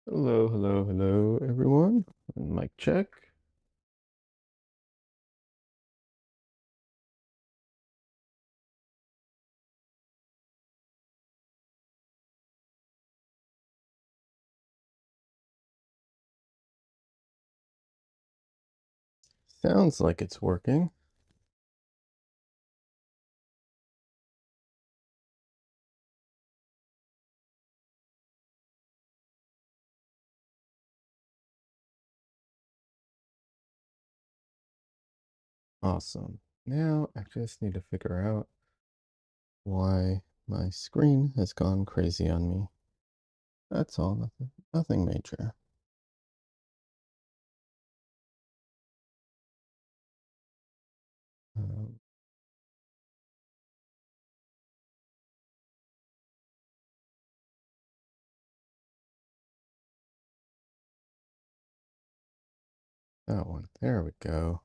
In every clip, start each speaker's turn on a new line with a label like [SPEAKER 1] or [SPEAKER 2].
[SPEAKER 1] Hello, hello, hello, everyone. Mic check. Sounds like it's working. Awesome. Now I just need to figure out why my screen has gone crazy on me. That's all, nothing major. Um, that one. There we go.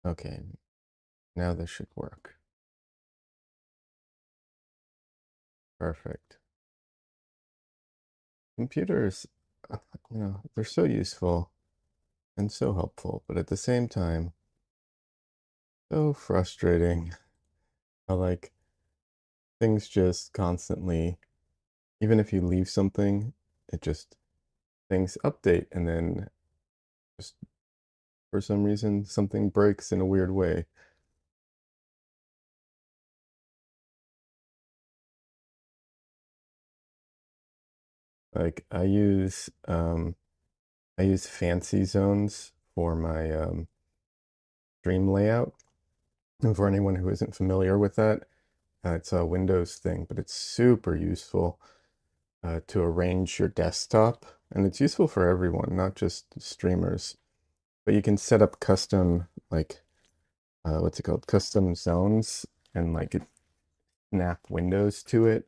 [SPEAKER 1] Okay, now this should work. Perfect. Computers, uh, they're so useful and so helpful, but at the same time, so frustrating. How like things just constantly, even if you leave something, it just things update and then just for some reason something breaks in a weird way. Like I use fancy zones for my stream layout. And for anyone who isn't familiar with that, it's a Windows thing, but it's super useful to arrange your desktop. And it's useful for everyone, not just streamers. But you can set up custom like what's it called? Custom zones and like snap windows to it.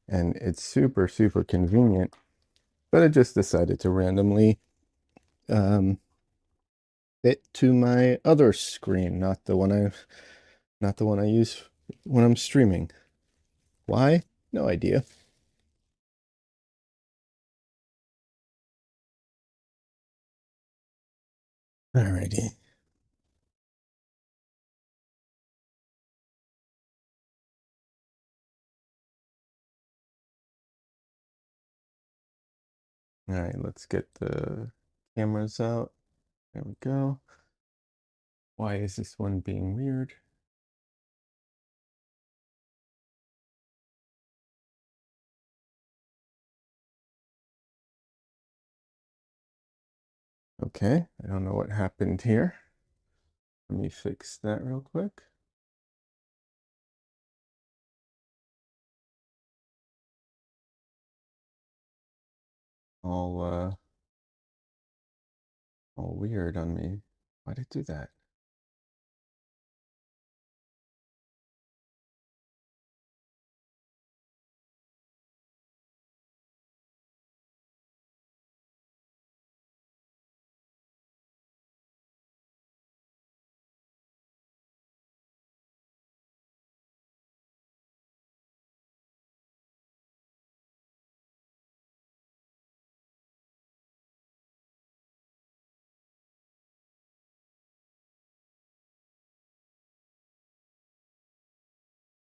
[SPEAKER 1] And it's super, super convenient. But I just decided to randomly um, fit to my other screen, not the one I use when I'm streaming. Why? No idea. Alrighty. All right, let's get the cameras out. There we go. Why is this one being weird? Okay, I don't know what happened here. Let me fix that real quick. All all weird on me. Why'd it do that?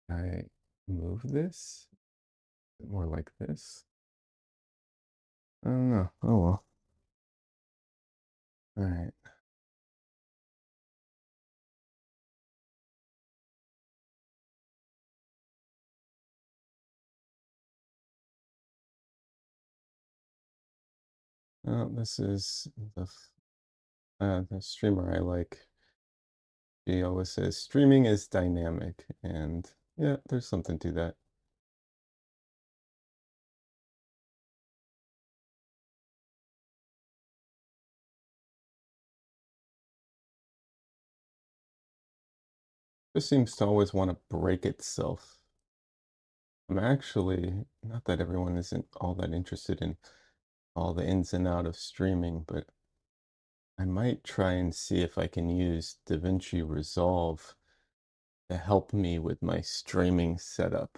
[SPEAKER 1] I move this more like this. I don't know. Oh well. All right. This is the streamer I like. She always says streaming is dynamic, and yeah, there's something to that. It seems to always want to break itself. I'm actually, not that everyone isn't all that interested in all the ins and out of streaming, but I might try and see if I can use DaVinci Resolve to help me with my streaming setup.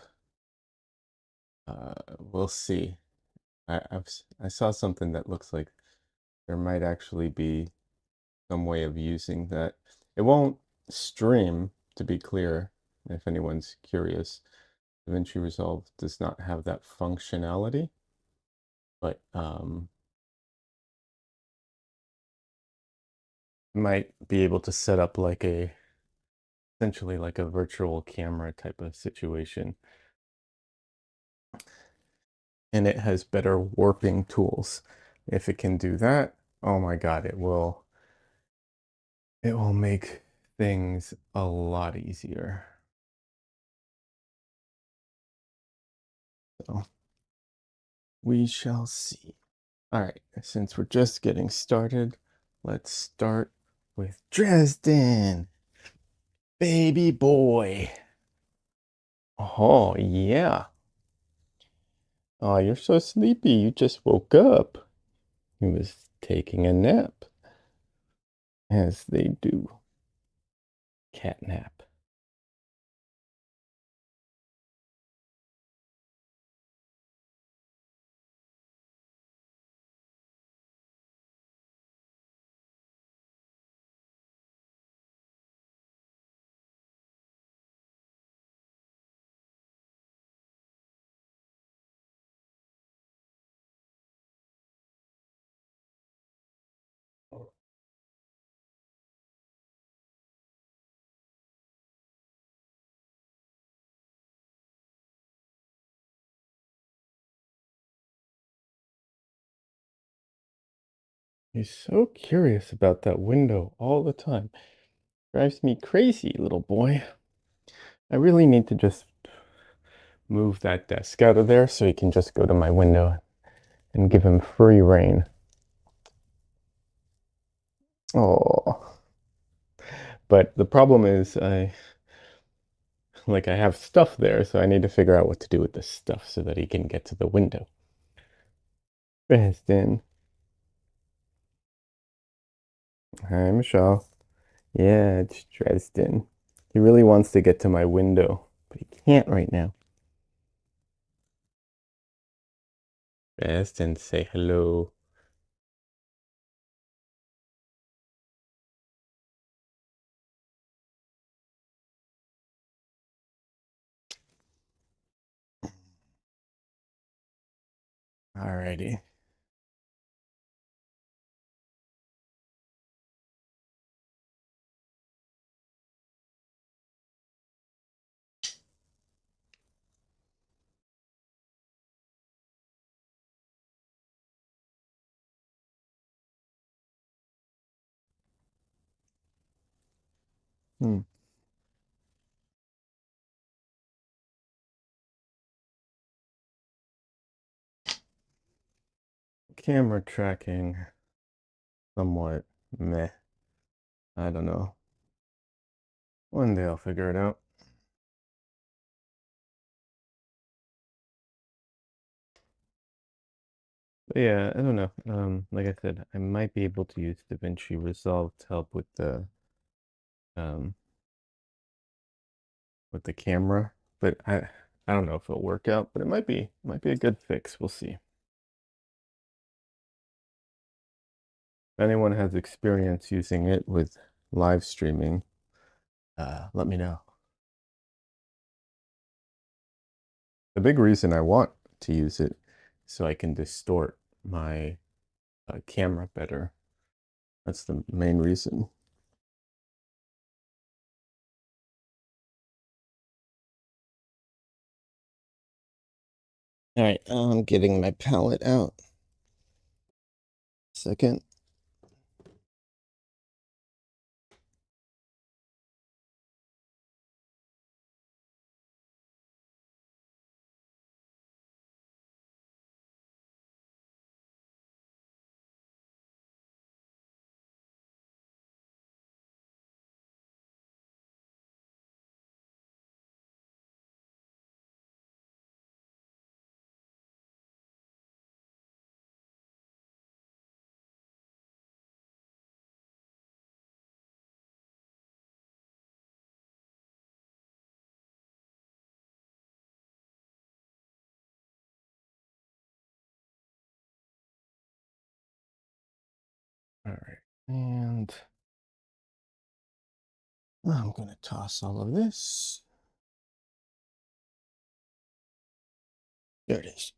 [SPEAKER 1] We'll see. I saw something that looks like there might actually be some way of using that. It won't stream, to be clear, if anyone's curious. DaVinci Resolve does not have that functionality, but might be able to set up like essentially like a virtual camera type of situation. And it has better warping tools. If it can do that, oh my God, it will make things a lot easier. So we shall see. All right, since we're just getting started, let's start with Dresden, baby boy. Oh, yeah. Oh, you're so sleepy. You just woke up. He was taking a nap, as they do. Cat nap. He's so curious about that window all the time. Drives me crazy, little boy. I really need to just move that desk out of there so he can just go to my window and give him free reign. Oh, but the problem is I have stuff there, so I need to figure out what to do with this stuff so that he can get to the window. Dresden. Hi, Michelle. Yeah, it's Dresden. He really wants to get to my window, but he can't right now. Dresden, say hello. Alrighty. Hmm. Camera tracking, somewhat meh. I don't know. One day I'll figure it out. But yeah, I don't know. Like I said, I might be able to use DaVinci Resolve to help um with the camera, but I don't know if it'll work out, but it might be a good fix. We'll see. If anyone has experience using it with live streaming, let me know. The big reason I want to use it so I can distort my camera better. That's the main reason. All right, I'm getting my palette out. Second. And I'm going to toss all of this. There it is.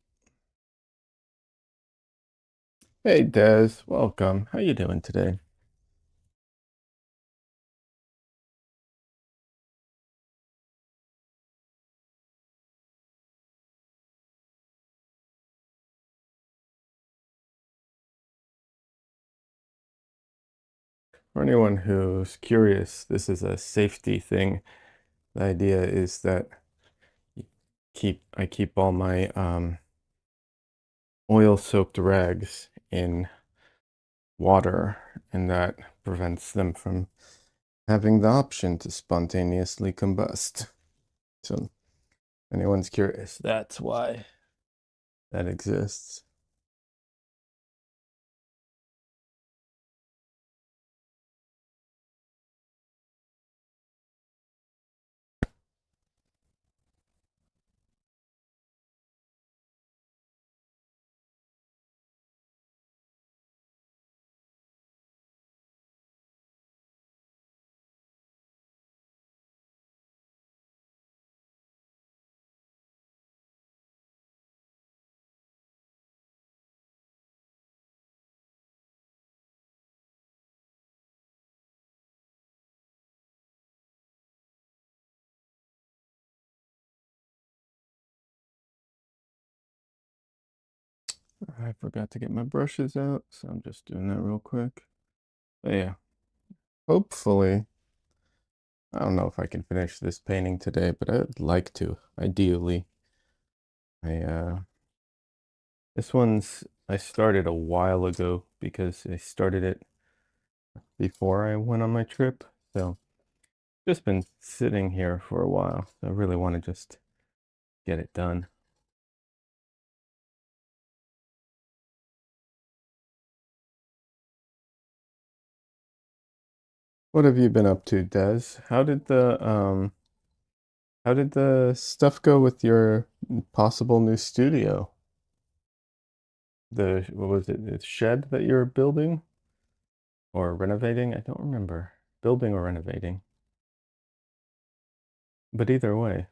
[SPEAKER 1] Hey, Des, welcome. How you doing today? For anyone who's curious, this is a safety thing. The idea is that I keep all my oil-soaked rags in water, and that prevents them from having the option to spontaneously combust. So, if anyone's curious, that's why that exists. I forgot to get my brushes out, so I'm just doing that real quick. But yeah, hopefully, I don't know if I can finish this painting today, but I'd like to, ideally. I this one's I started a while ago because I started it before I went on my trip. So just been sitting here for a while. So I really want to just get it done. What have you been up to, Des? How did the stuff go with your possible new studio? The what was it? The shed that you're building or renovating? I don't remember. Building or renovating. But either way.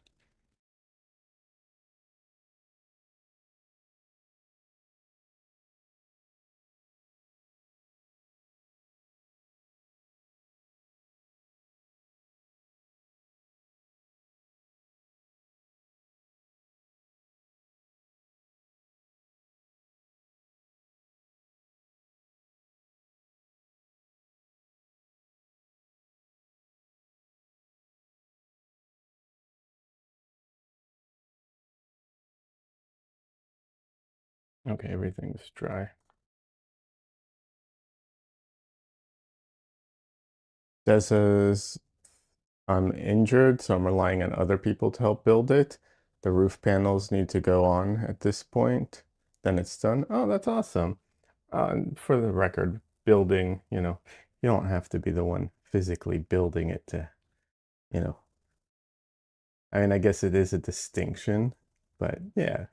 [SPEAKER 1] Okay, everything's dry. Des says I'm injured, so I'm relying on other people to help build it. The roof panels need to go on at this point. Then it's done. Oh, that's awesome. For the record, building, you don't have to be the one physically building it to, you know, I mean, I guess it is a distinction, but yeah,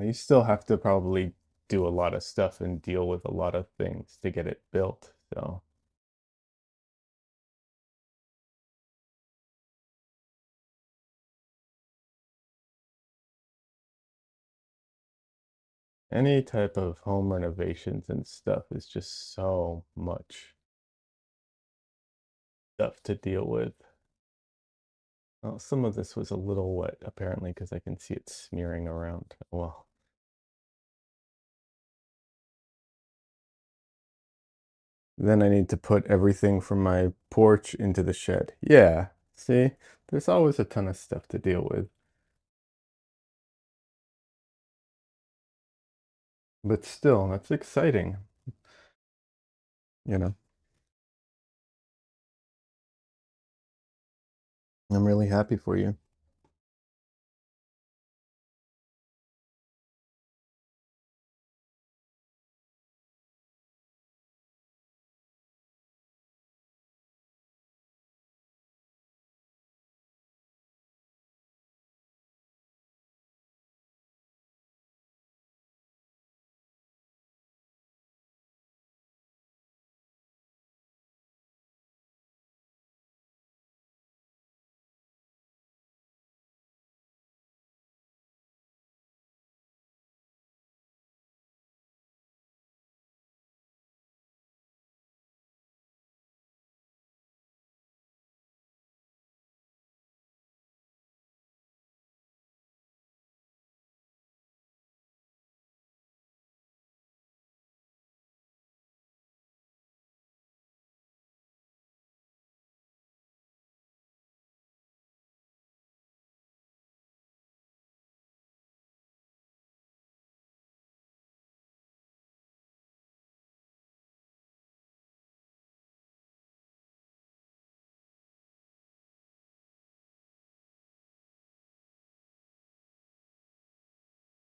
[SPEAKER 1] you still have to probably do a lot of stuff and deal with a lot of things to get it built. So, any type of home renovations and stuff is just so much stuff to deal with. Well, some of this was a little wet, apparently, because I can see it smearing around. Well, then I need to put everything from my porch into the shed. Yeah, see, there's always a ton of stuff to deal with. But still, that's exciting, you know. I'm really happy for you.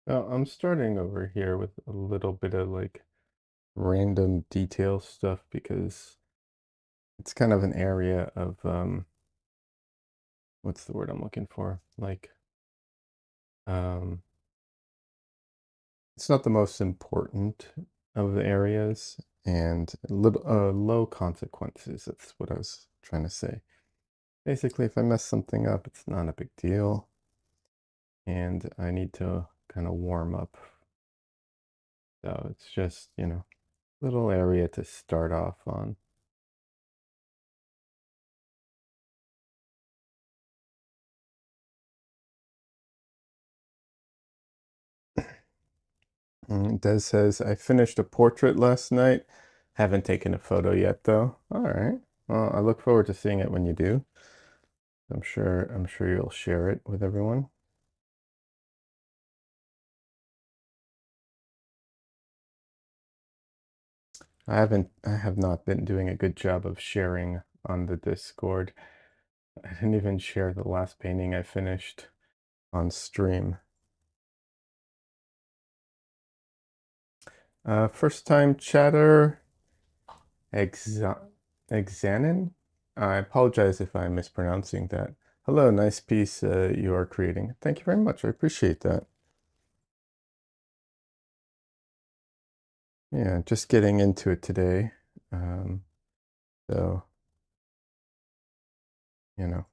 [SPEAKER 1] Well, I'm starting over here with a little bit of like random detail stuff because it's kind of an area of what's the word I'm looking for? Like um it's not the most important of the areas and little low consequences. That's what I was trying to say. Basically, if I mess something up, it's not a big deal and I need to kind of warm up. So it's just, little area to start off on. Des says, I finished a portrait last night. Haven't taken a photo yet though. All right. Well, I look forward to seeing it when you do. I'm sure you'll share it with everyone. I have not been doing a good job of sharing on the Discord. I didn't even share the last painting I finished on stream. First time chatter, Exa Exanin? I apologize if I'm mispronouncing that. Hello, nice piece you are creating. Thank you very much. I appreciate that. Yeah, just getting into it today. Um, so, you know,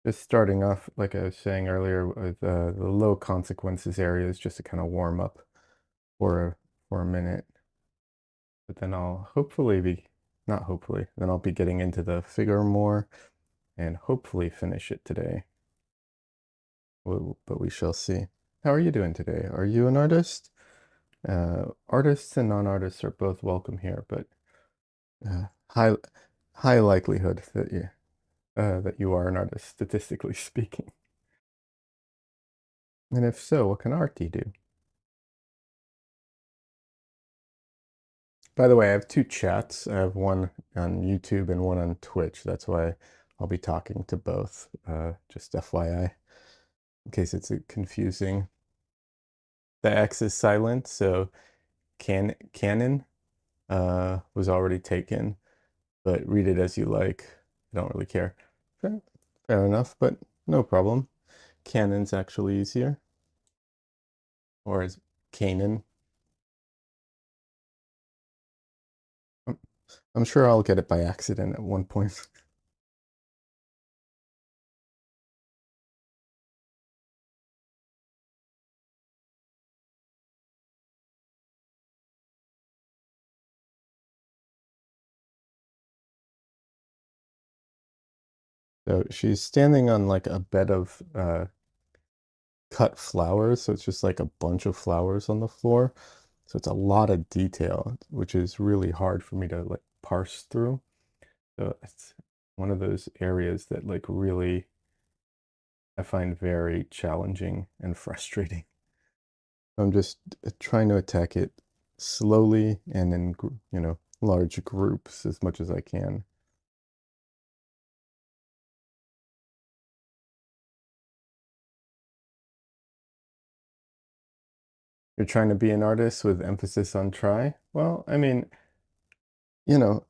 [SPEAKER 1] just starting off, like I was saying earlier, with the low consequences areas, just to kind of warm up for a minute. But then I'll hopefully be, not hopefully, then I'll be getting into the figure more and hopefully finish it today. But we shall see. How are you doing today? Are you an artist? Artists and non-artists are both welcome here, but uh, high high likelihood that you are an artist, statistically speaking. And if so, what kind of art do you do? By the way, I have two chats. I have one on YouTube and one on Twitch. That's why I'll be talking to both. Just FYI, in case it's confusing. The X is silent, so canon was already taken, but read it as you like. I don't really care. Fair enough, but no problem. Canon's actually easier, or is Canon? I'm, I'm sure I'll get it by accident at one point. So she's standing on like a bed of cut flowers, so it's just like a bunch of flowers on the floor. So it's a lot of detail, which is really hard for me to like parse through. So it's one of those areas that like really I find very challenging and frustrating. I'm just trying to attack it slowly and in, large groups as much as I can. You're trying to be an artist with emphasis on try? Well, I mean,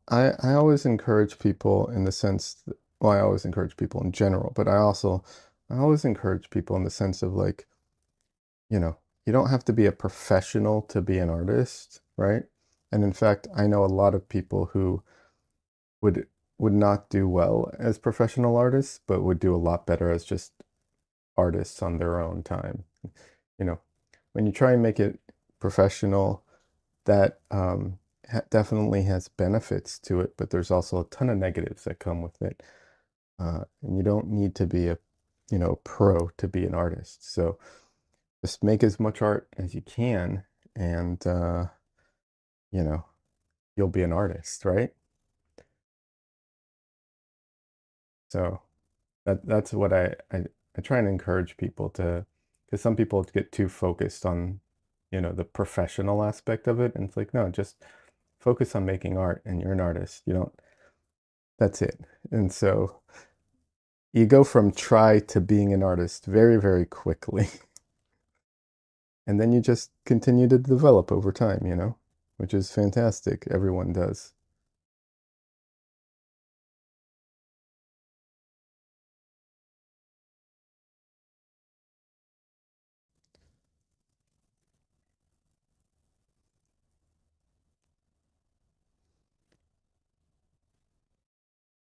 [SPEAKER 1] I always encourage people in the sense that, well, I always encourage people in general, but I always encourage people in the sense of like, you don't have to be a professional to be an artist, right? And in fact, I know a lot of people who would would not do well as professional artists, but would do a lot better as just artists on their own time. You know, when you try and make it professional, that definitely has benefits to it, but there's also a ton of negatives that come with it. And you don't need to be a, pro to be an artist. So just make as much art as you can, and you know, you'll be an artist, right? So that's what I try and encourage people to, because some people get too focused on, the professional aspect of it, and it's like, no, just focus on making art, and you're an artist. You don't, that's it. And so you go from try to being an artist very, very quickly. And then you just continue to develop over time, you know, which is fantastic. Everyone does.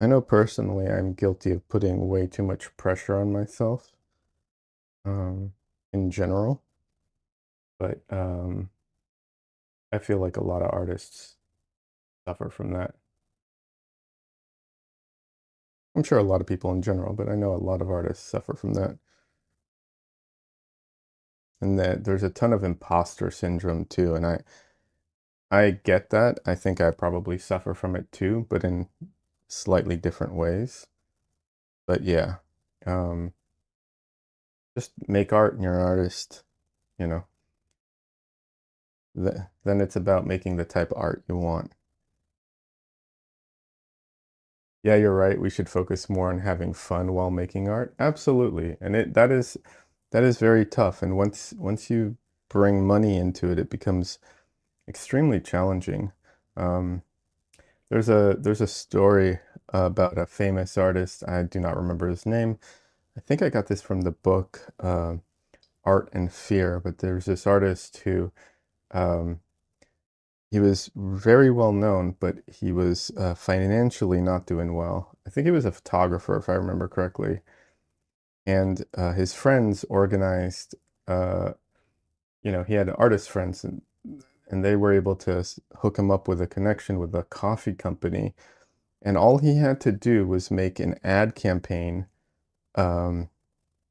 [SPEAKER 1] I know personally I'm guilty of putting way too much pressure on myself, um, in general, but I feel like a lot of artists suffer from that. I'm sure a lot of people in general, but I know a lot of artists suffer from that. And that there's a ton of imposter syndrome too, and I get that. I think I probably suffer from it too, but in slightly different ways. But yeah, um, just make art and you're an artist, you know. Then it's about making the type of art you want. Yeah, you're right. We should focus more on having fun while making art. Absolutely. And that is very tough. And once you bring money into it, it becomes extremely challenging. Um, there's a story about a famous artist. I do not remember his name. I think I got this from the book Art and Fear, but there's this artist who um, he was very well known, but he was financially not doing well. I think he was a photographer, if I remember correctly. And his friends organized, uh, he had artist friends, and they were able to hook him up with a connection with a coffee company. And all he had to do was make an ad campaign um,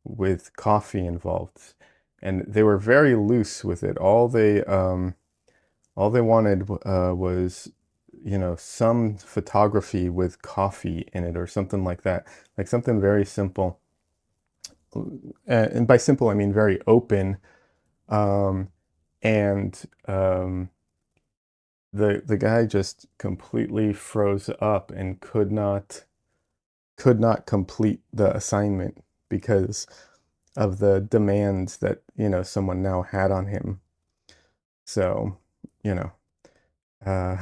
[SPEAKER 1] with coffee involved. And they were very loose with it. All they wanted was, some photography with coffee in it or something like that, like something very simple. And by simple, I mean very open. Um, and the guy just completely froze up and could not complete the assignment because of the demands that, someone now had on him. So, you know, uh,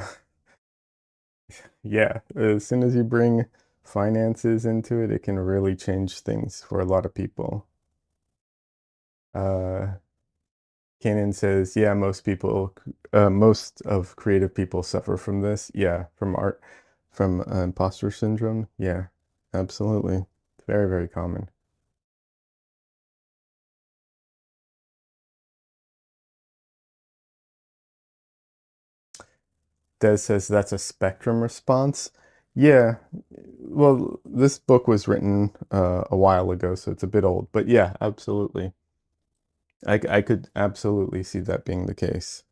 [SPEAKER 1] yeah, as soon as you bring finances into it, it can really change things for a lot of people. Uh, Kanan says, yeah, most of creative people suffer from this. Yeah, from imposter syndrome. Yeah, absolutely. It's very, very common. Des says that's a spectrum response. Yeah, well, this book was written a while ago, so it's a bit old. But yeah, absolutely. I could absolutely see that being the case.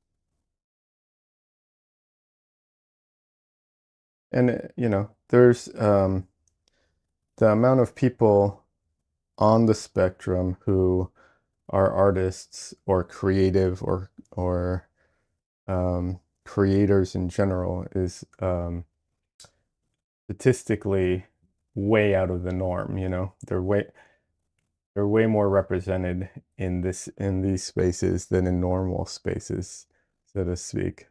[SPEAKER 1] And, there's the amount of people on the spectrum who are artists or creative or creators in general is statistically way out of the norm, they're way more represented in these spaces than in normal spaces, so to speak.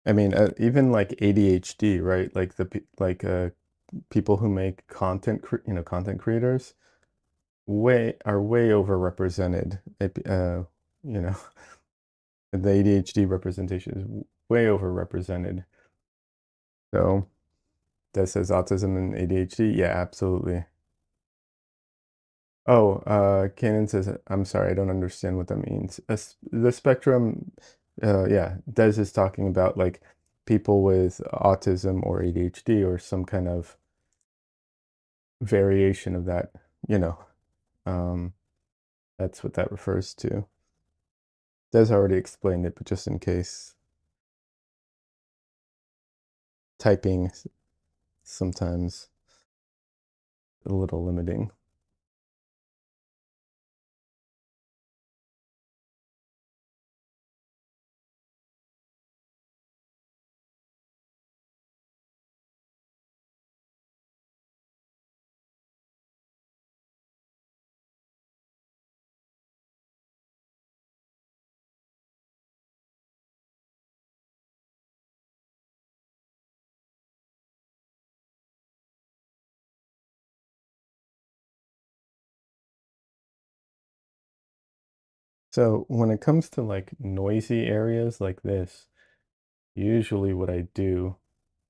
[SPEAKER 1] I mean, even like ADHD, right? Like people who make content creators way overrepresented. You know, the ADHD representation is way overrepresented. So that says autism and ADHD. Yeah, absolutely. Oh, Kanan says, I'm sorry, I don't understand what that means. The spectrum, yeah, Des is talking about like people with autism or ADHD or some kind of variation of that, you know. Um, that's what that refers to. Des already explained it, but just in case, typing sometimes a little limiting. So when it comes to like noisy areas like this, usually what I do,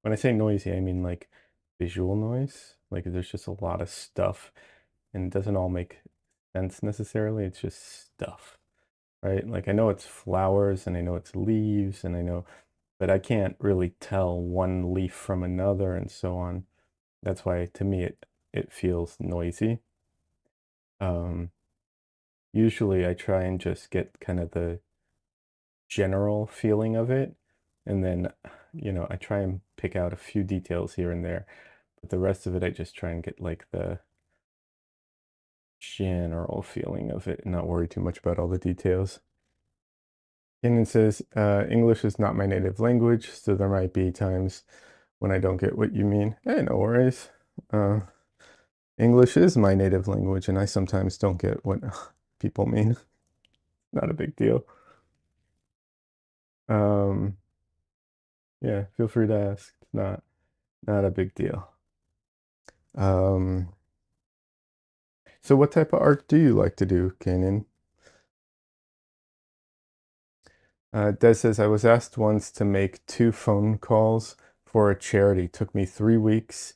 [SPEAKER 1] when I say noisy, I mean like visual noise. Like there's just a lot of stuff and it doesn't all make sense necessarily. It's just stuff, right? Like I know it's flowers and I know it's leaves and I know, but I can't really tell one leaf from another and so on. That's why to me it feels noisy. Um, Usually I try and just get kind of the general feeling of it. And then, I try and pick out a few details here and there, but the rest of it, I just try and get like the general feeling of it and not worry too much about all the details. Kenan says, English is not my native language, so there might be times when I don't get what you mean. Hey, no worries. Uh, English is my native language, and I sometimes don't get what people mean. Not a big deal. Um, yeah, feel free to ask. It's not a big deal. Um, so what type of art do you like to do, Kanan? Des says, I was asked once to make 2 phone calls for a charity. Took me 3 weeks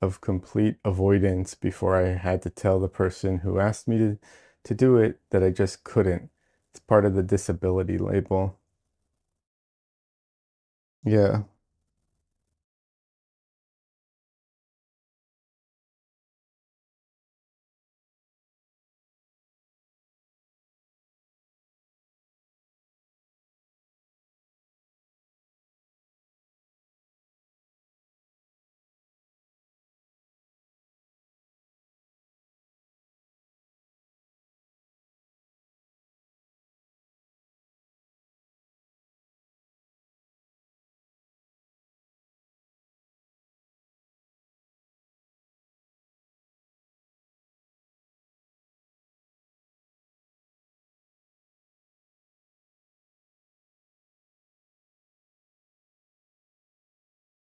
[SPEAKER 1] of complete avoidance before I had to tell the person who asked me to do it that I just couldn't. It's part of the disability label. Yeah.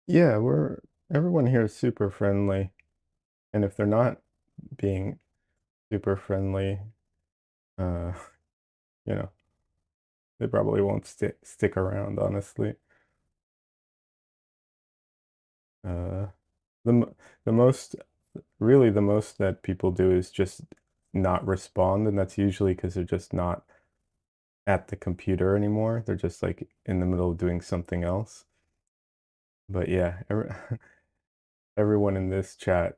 [SPEAKER 1] Yeah, everyone here is super friendly. And if they're not being super friendly, uh, you know, they probably won't stick around, honestly. Uh, the most, really the most that people do is just not respond, and that's usually because they're just not at the computer anymore. They're just like in the middle of doing something else. But yeah, everyone in this chat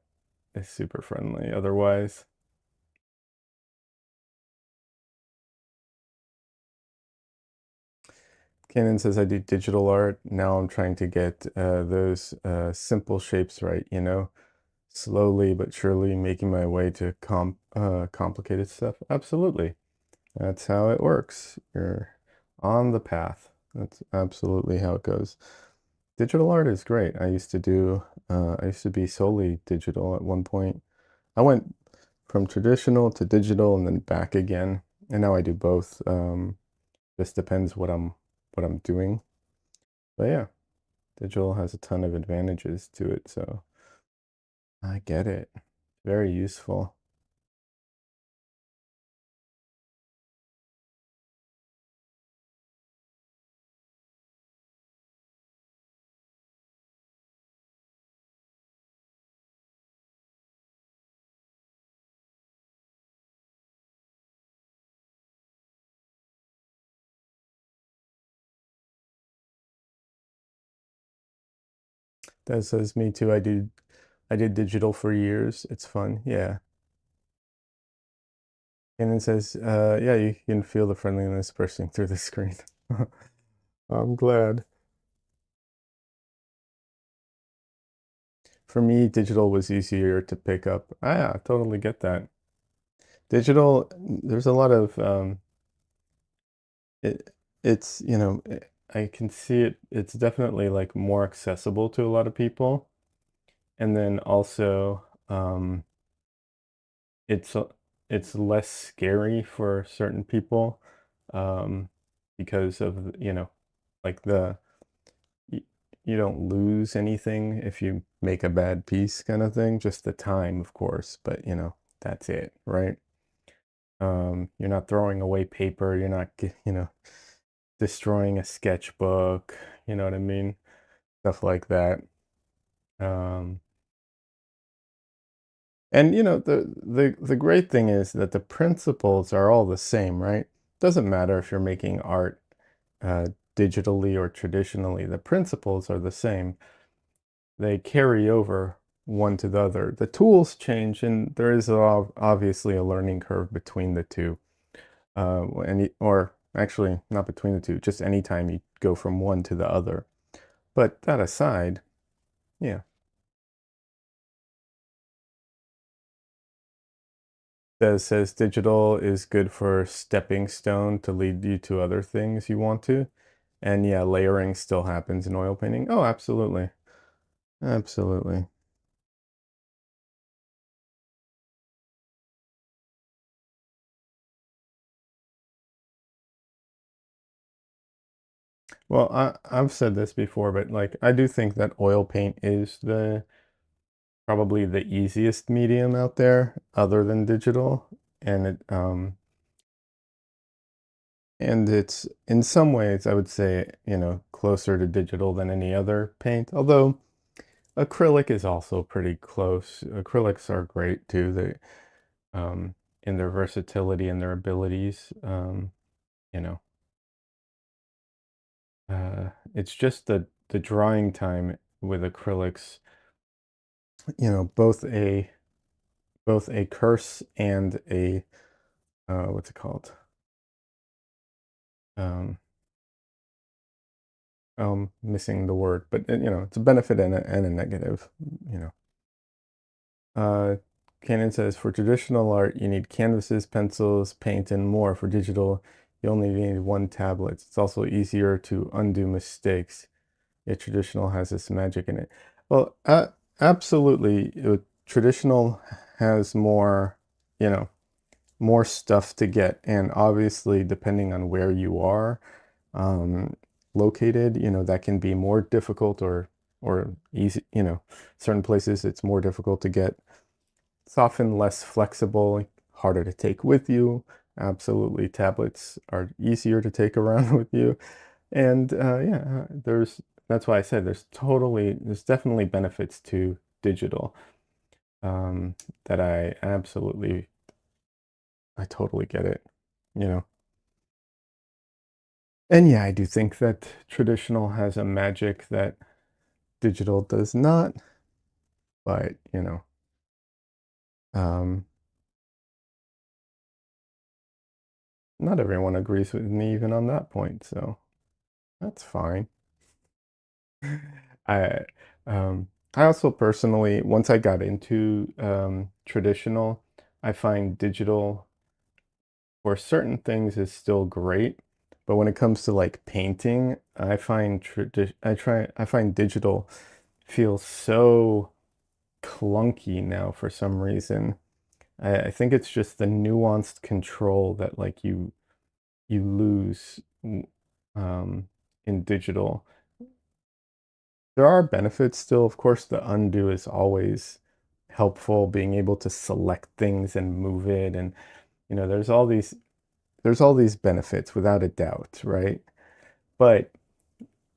[SPEAKER 1] is super friendly otherwise. Kanan says I do digital art. Now I'm trying to get those simple shapes right, slowly but surely making my way to complicated stuff. Absolutely. That's how it works. You're on the path. That's absolutely how it goes. Digital art is great. I used to be solely digital at one point. I went from traditional to digital and then back again. And now I do both. Just depends what I'm doing. But yeah, digital has a ton of advantages to it, so I get it. Very useful. That says me too. I did digital for years. It's fun. Yeah. And it says, yeah, you can feel the friendliness bursting through the screen. I'm glad. For me, digital was easier to pick up. Yeah, I totally get that. Digital, there's a lot of it it's, I can see it. It's definitely like more accessible to a lot of people. And then also, it's it's less scary for certain people, um, because of, like y- you don't lose anything if you make a bad piece kind of thing, just the time, of course, but that's it, right? You're not throwing away paper. You're not, destroying a sketchbook. You know what I mean? Stuff like that. Um, and the great thing is that the principles are all the same, right? Doesn't matter if you're making art uh, digitally or traditionally. The principles are the same. They carry over one to the other. The tools change, and there is obviously a learning curve between the two. Or actually, not between the two, just anytime you go from one to the other. But that aside, yeah, that says digital is good for stepping stone to lead you to other things you want to. And yeah, layering still happens in oil painting. Oh, absolutely. Absolutely. Well, I've said this before, but like I do think that oil paint is the probably the easiest medium out there other than digital. And it's in some ways I would say, closer to digital than any other paint. Although acrylic is also pretty close. Acrylics are great too. They in their versatility and their abilities. You know, it's just the drying time with acrylics, both a curse and a what's it called? Um, Missing the word, but it's a benefit and a negative. You know, uh, Canon says for traditional art, you need canvases, pencils, paint, and more. For digital, you only need one tablet. It's also easier to undo mistakes. Yet traditional has this magic in it. Well, absolutely, traditional has more, you know, more stuff to get, and obviously, depending on where you are um, located, that can be more difficult or easy. Certain places it's more difficult to get. It's often less flexible, harder to take with you. Absolutely, tablets are easier to take around with you. And yeah, that's why I said there's definitely benefits to digital um, that I totally get it, you know. And yeah, I do think that traditional has a magic that digital does not, but um, not everyone agrees with me even on that point, so that's fine. I I also personally, once I got into traditional, I find digital for certain things is still great, but when it comes to like painting, I find digital feels so clunky now for some reason. I think it's just the nuanced control that like you lose um, in digital. There are benefits still, of course. The undo is always helpful, being able to select things and move it, and there's all these benefits without a doubt, right? But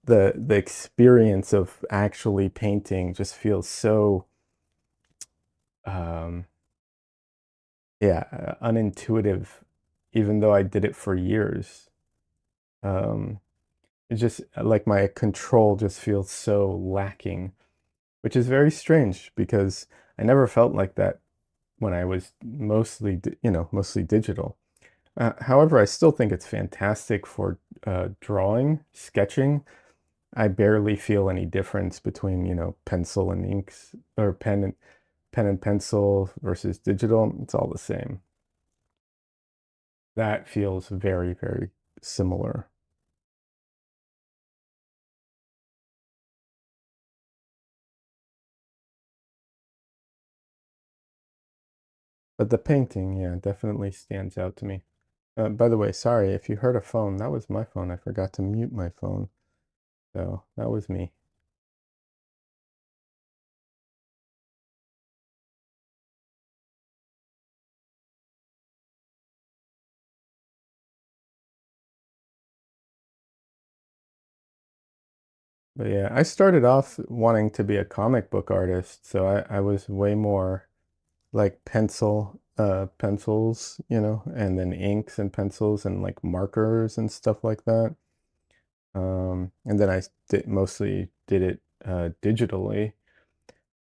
[SPEAKER 1] the experience of actually painting just feels so um yeah, unintuitive, even though I did it for years. Um it's just like my control just feels so lacking, which is very strange because I never felt like that when I was mostly digital. However, I still think it's fantastic for drawing, sketching. I barely feel any difference between, pencil and inks or pen and pencil versus digital. It's all the same. That feels very, very similar. But the painting, yeah, definitely stands out to me. By the way, sorry if you heard a phone. That was my phone. I forgot to mute my phone. So that was me. But yeah, I started off wanting to be a comic book artist, so I was way more like pencils, and then inks and pencils and like markers and stuff like that. And then mostly did it digitally.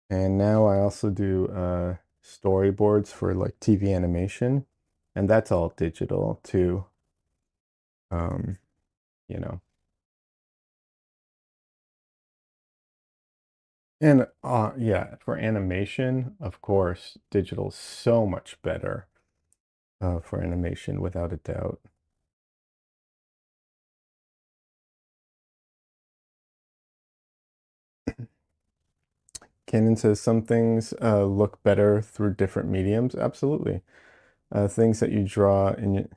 [SPEAKER 1] And now I also do storyboards for like TV animation, and that's all digital too. Um, you know. And yeah, for animation, of course, digital's so much better for animation without a doubt. Kanan says some things look better through different mediums. Absolutely. Things that you draw in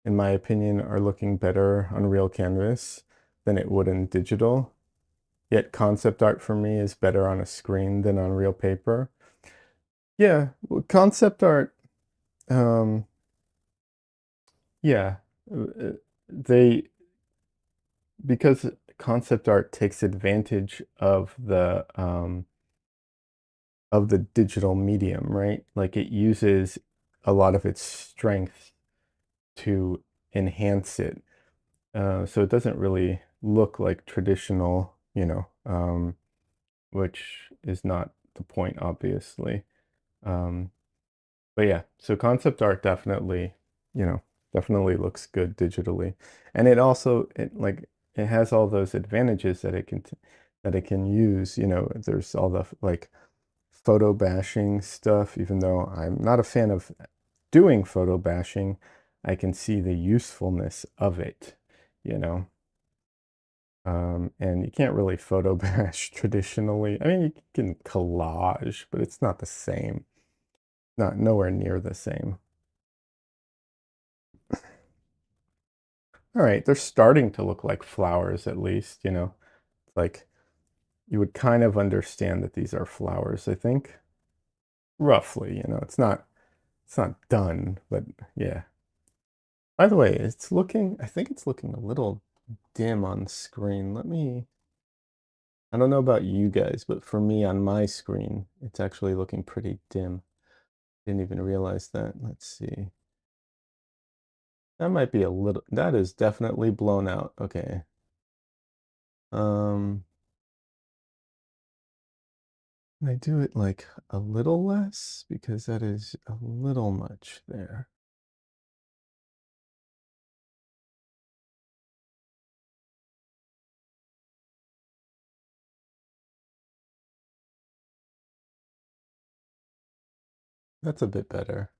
[SPEAKER 1] my opinion, are looking better on real canvas than it would in digital. Yet concept art for me is better on a screen than on real paper. Yeah, well, concept art, um, yeah, they because concept art takes advantage of the digital medium, right? Like it uses a lot of its strength to enhance it. So it doesn't really look like traditional, which is not the point, obviously. Um, but yeah, so concept art definitely, you know, definitely looks good digitally. And it has all those advantages that it can use, there's all the like photo bashing stuff, even though I'm not a fan of doing photo bashing, I can see the usefulness of it, you know. And you can't really photo bash traditionally. I mean, you can collage, but it's not the same. Not nowhere near the same. All right, they're starting to look like flowers at least, Like you would kind of understand that these are flowers, I think. Roughly, it's not done, but yeah. By the way, I think it's looking a little dim on screen. I don't know about you guys, but for me on my screen, it's actually looking pretty dim. Didn't even realize that. Let's see. That might be that is definitely blown out. Okay. Um, can I do it like a little less? Because that is a little much there. That's a bit better.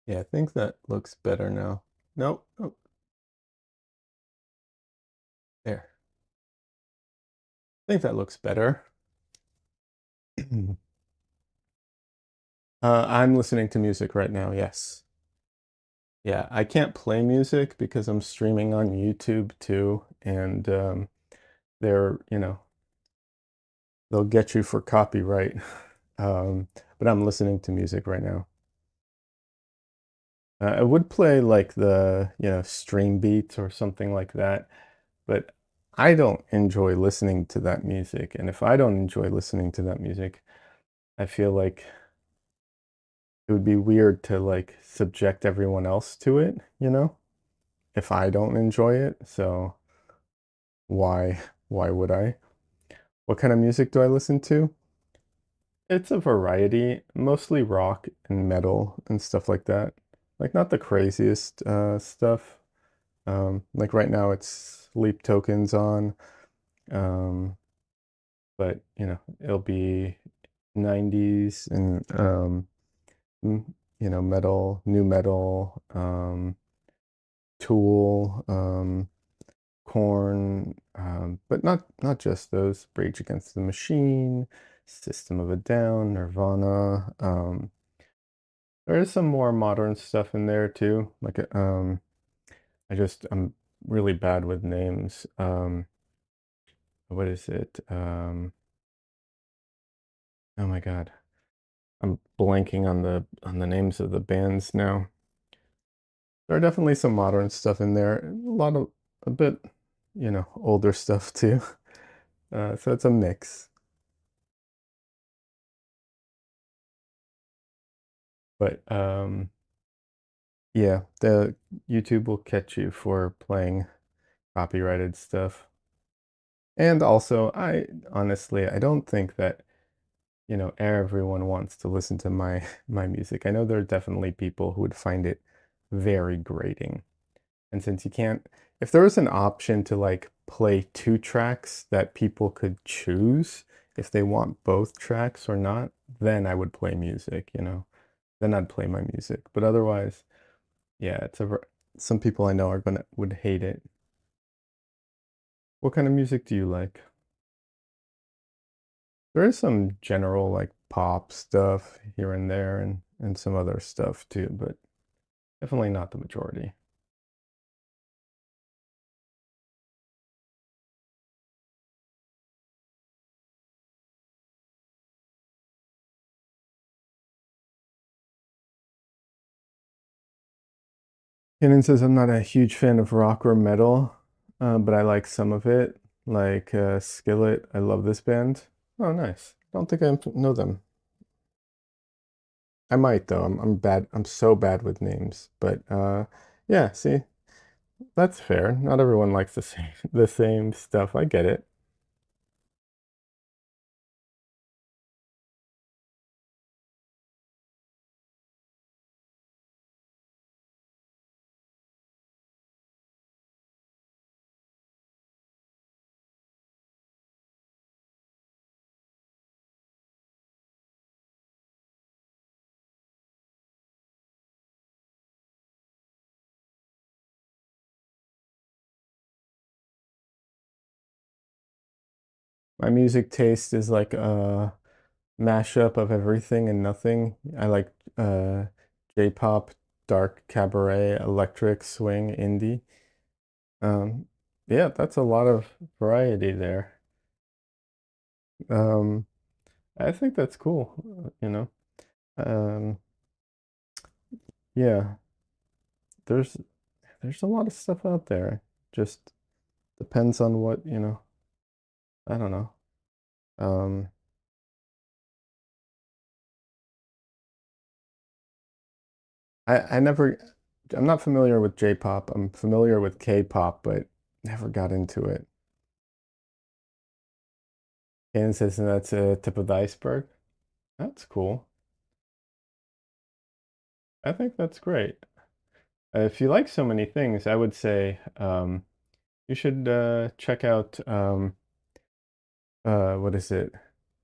[SPEAKER 1] Yeah, I think that looks better now. Nope. Oh, there. I think that looks better. I'm listening to music right now, yes. Yeah, I can't play music because I'm streaming on YouTube too, and they're, they'll get you for copyright. Um, but I'm listening to music right now. I would play like stream beats or something like that, but I don't enjoy listening to that music. And if I don't enjoy listening to that music, I feel like it would be weird to like subject everyone else to it, if I don't enjoy it. So why why would I? What kind of music do I listen to? It's a variety, mostly rock and metal and stuff like that. Like not the craziest stuff. Like right now it's Sleep Tokens on, um, but it'll be 90s and mm, metal, new metal, Tool, Corn, but not just those. Rage Against the Machine, System of a Down, Nirvana. There is some more modern stuff in there too. I'm really bad with names. What is it? Oh my God, I'm blanking on the names of the bands now. There are definitely some modern stuff in there. A bit, older stuff too. So it's a mix. But yeah, the YouTube will catch you for playing copyrighted stuff. And also, I don't think that, everyone wants to listen to my my music. I know there are definitely people who would find it very grating. And since you can't, if there was an option to like play two tracks that people could choose if they want both tracks or not, then I would play music. Then I'd play my music. But otherwise, yeah, some people I know are gonna would hate it. What kind of music do you like? There is some general like pop stuff here and there and some other stuff too, but definitely not the majority. Kenan says I'm not a huge fan of rock or metal, but I like some of it, like Skillet. I love this band. Oh, nice. Don't think I know them. I might though. I'm bad. I'm so bad with names. But yeah. See, that's fair. Not everyone likes the same stuff. I get it. My music taste is like a mashup of everything and nothing. I like J-pop, dark cabaret, electric, swing, indie. Um, yeah, that's a lot of variety there. Um, I think that's cool. Um, yeah, there's there's a lot of stuff out there. Just depends on what. I don't know. Um, I never I'm not familiar with J-pop. I'm familiar with K-pop, but never got into it. Kansas, and that's a tip of the iceberg. That's cool. I think that's great. If you like so many things, I would say you should check out what is it?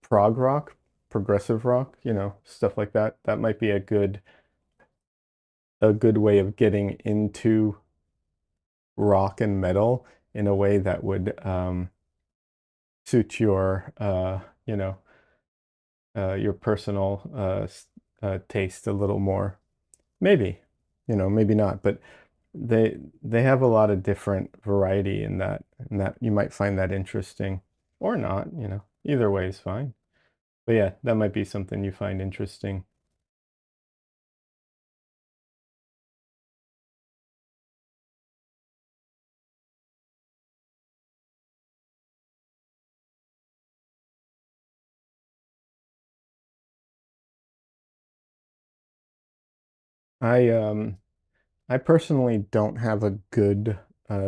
[SPEAKER 1] Prog rock, progressive rock, stuff like that. That might be a good way of getting into rock and metal in a way that would suit your personal taste a little more. Maybe, maybe not, but they have a lot of different variety in that you might find that interesting or not. Either way is fine. But yeah, that might be something you find interesting. I um I personally don't have a good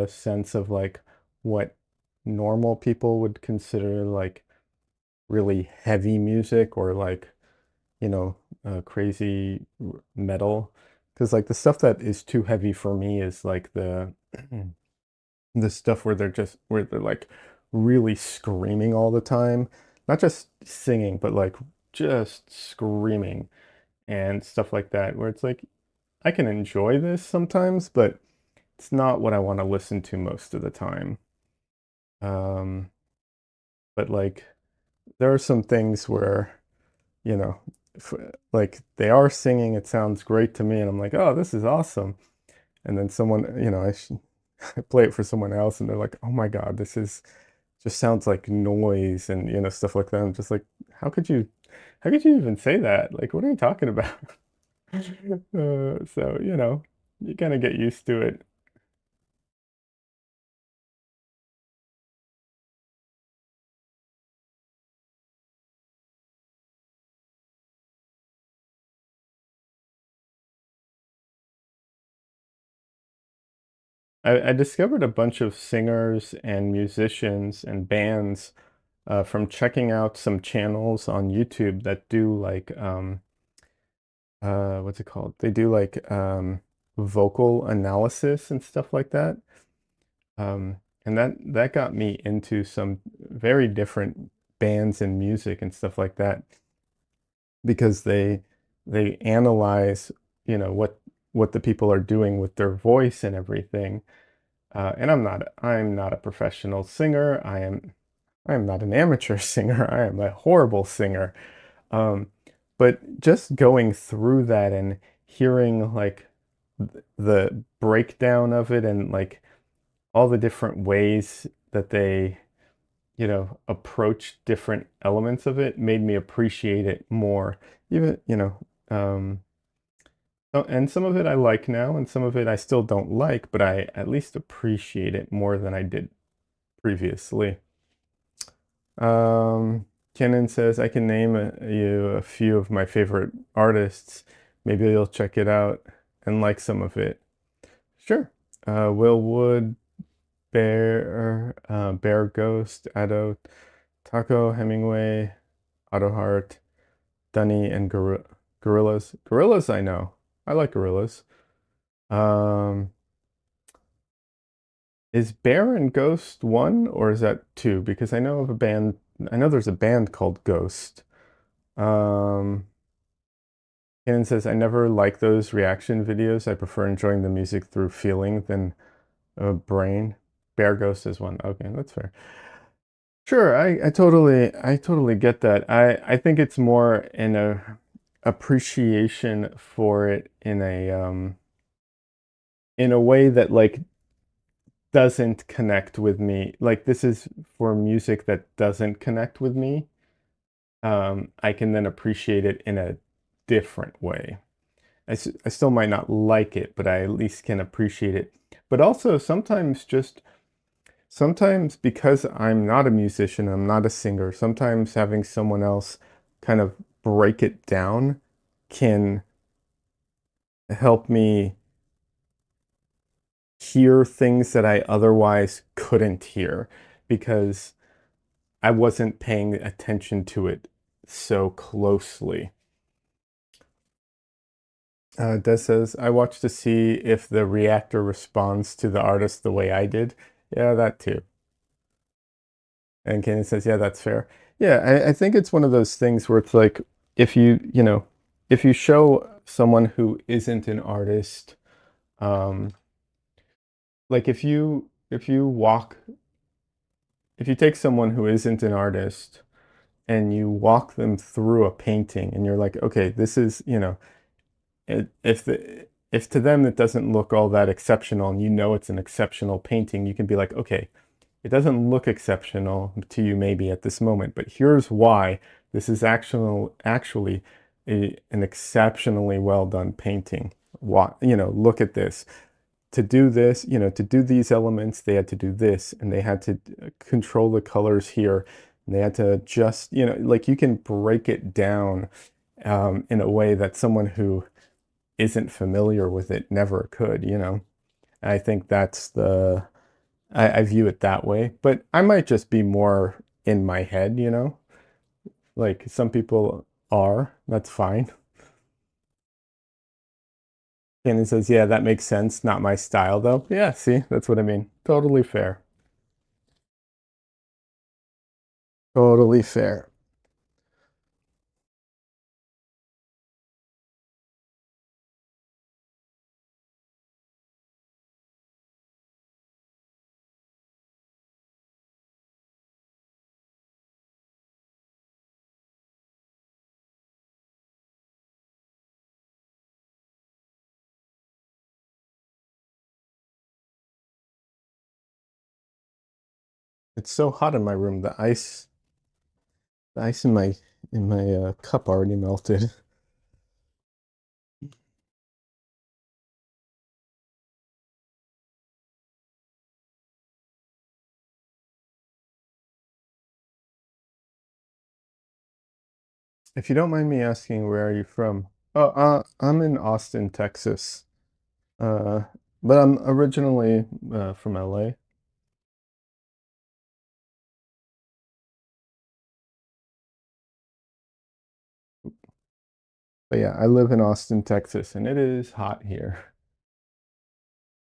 [SPEAKER 1] sense of like what normal people would consider like really heavy music or like crazy metal. Because like the stuff that is too heavy for me is like the stuff where they're like really screaming all the time, not just singing, but like just screaming and stuff like that, where it's like I can enjoy this sometimes, but it's not what I want to listen to most of the time. Um, but like there are some things where, you know, if, like they are singing, it sounds great to me, and I'm like, oh, this is awesome. And then I play it for someone else, and they're like, oh my God, this is just sounds like noise and stuff like that. I'm just like, how could you, how could you even say that? Like, what are you talking about? So. You kind of get used to it. I discovered a bunch of singers and musicians and bands from checking out some channels on YouTube that do like what's it called? They do like vocal analysis and stuff like that. And that got me into some very different bands and music and stuff like that because they analyze, what the people are doing with their voice and everything. And I'm not a professional singer. I am not an amateur singer. I am a horrible singer. Um, but just going through that and hearing like the breakdown of it and like all the different ways that they, approach different elements of it made me appreciate it more. Even, and some of it I like now, and some of it I still don't like, but I at least appreciate it more than I did previously. Um, Kenan says, I can name you a few of my favorite artists. Maybe you'll check it out and like some of it. Sure. Will Wood, Bear Ghost, Addo, Taco, Hemingway, Otto Hart, Dunny, and Gorillas. Gorillas, I know. I like Gorillas. Um, is Bear and Ghost one or is that two? Because I know of a band, I know there's a band called Ghost. Um, Kenan says, I never like those reaction videos. I prefer enjoying the music through feeling than a brain. Bear Ghost is one. Okay, that's fair. Sure, I totally get that. I think it's more in a appreciation for it in a way that like doesn't connect with me. Like this is for music that doesn't connect with me. I can then appreciate it in a different way. I still might not like it, but I at least can appreciate it. But also sometimes because I'm not a musician, I'm not a singer, sometimes having someone else kind of break it down can help me hear things that I otherwise couldn't hear because I wasn't paying attention to it so closely. Des says, I watch to see if the reactor responds to the artist the way I did. Yeah, that too. And Kenny says, yeah, that's fair. Yeah, I think it's one of those things where it's like if if you show someone who isn't an artist, um, like if you take someone who isn't an artist and you walk them through a painting and you're like, okay, this is, if to them it doesn't look all that exceptional and you know it's an exceptional painting, you can be like, okay, it doesn't look exceptional to you maybe at this moment, but here's why this is actually an exceptionally well done painting. Why, look at this. To do this, to do these elements, they had to do this, and they had to control the colors here, and they had to adjust, like you can break it down in a way that someone who isn't familiar with it never could, I think that's I view it that way, but I might just be more in my head, like some people are, that's fine. And it says, yeah, that makes sense. Not my style though. Yeah, see, that's what I mean. Totally fair. Totally fair. It's so hot in my room. The ice in my cup already melted. If you don't mind me asking, where are you from? Oh, I'm in Austin, Texas. Uh, but I'm originally from LA. But yeah, I live in Austin, Texas, and it is hot here.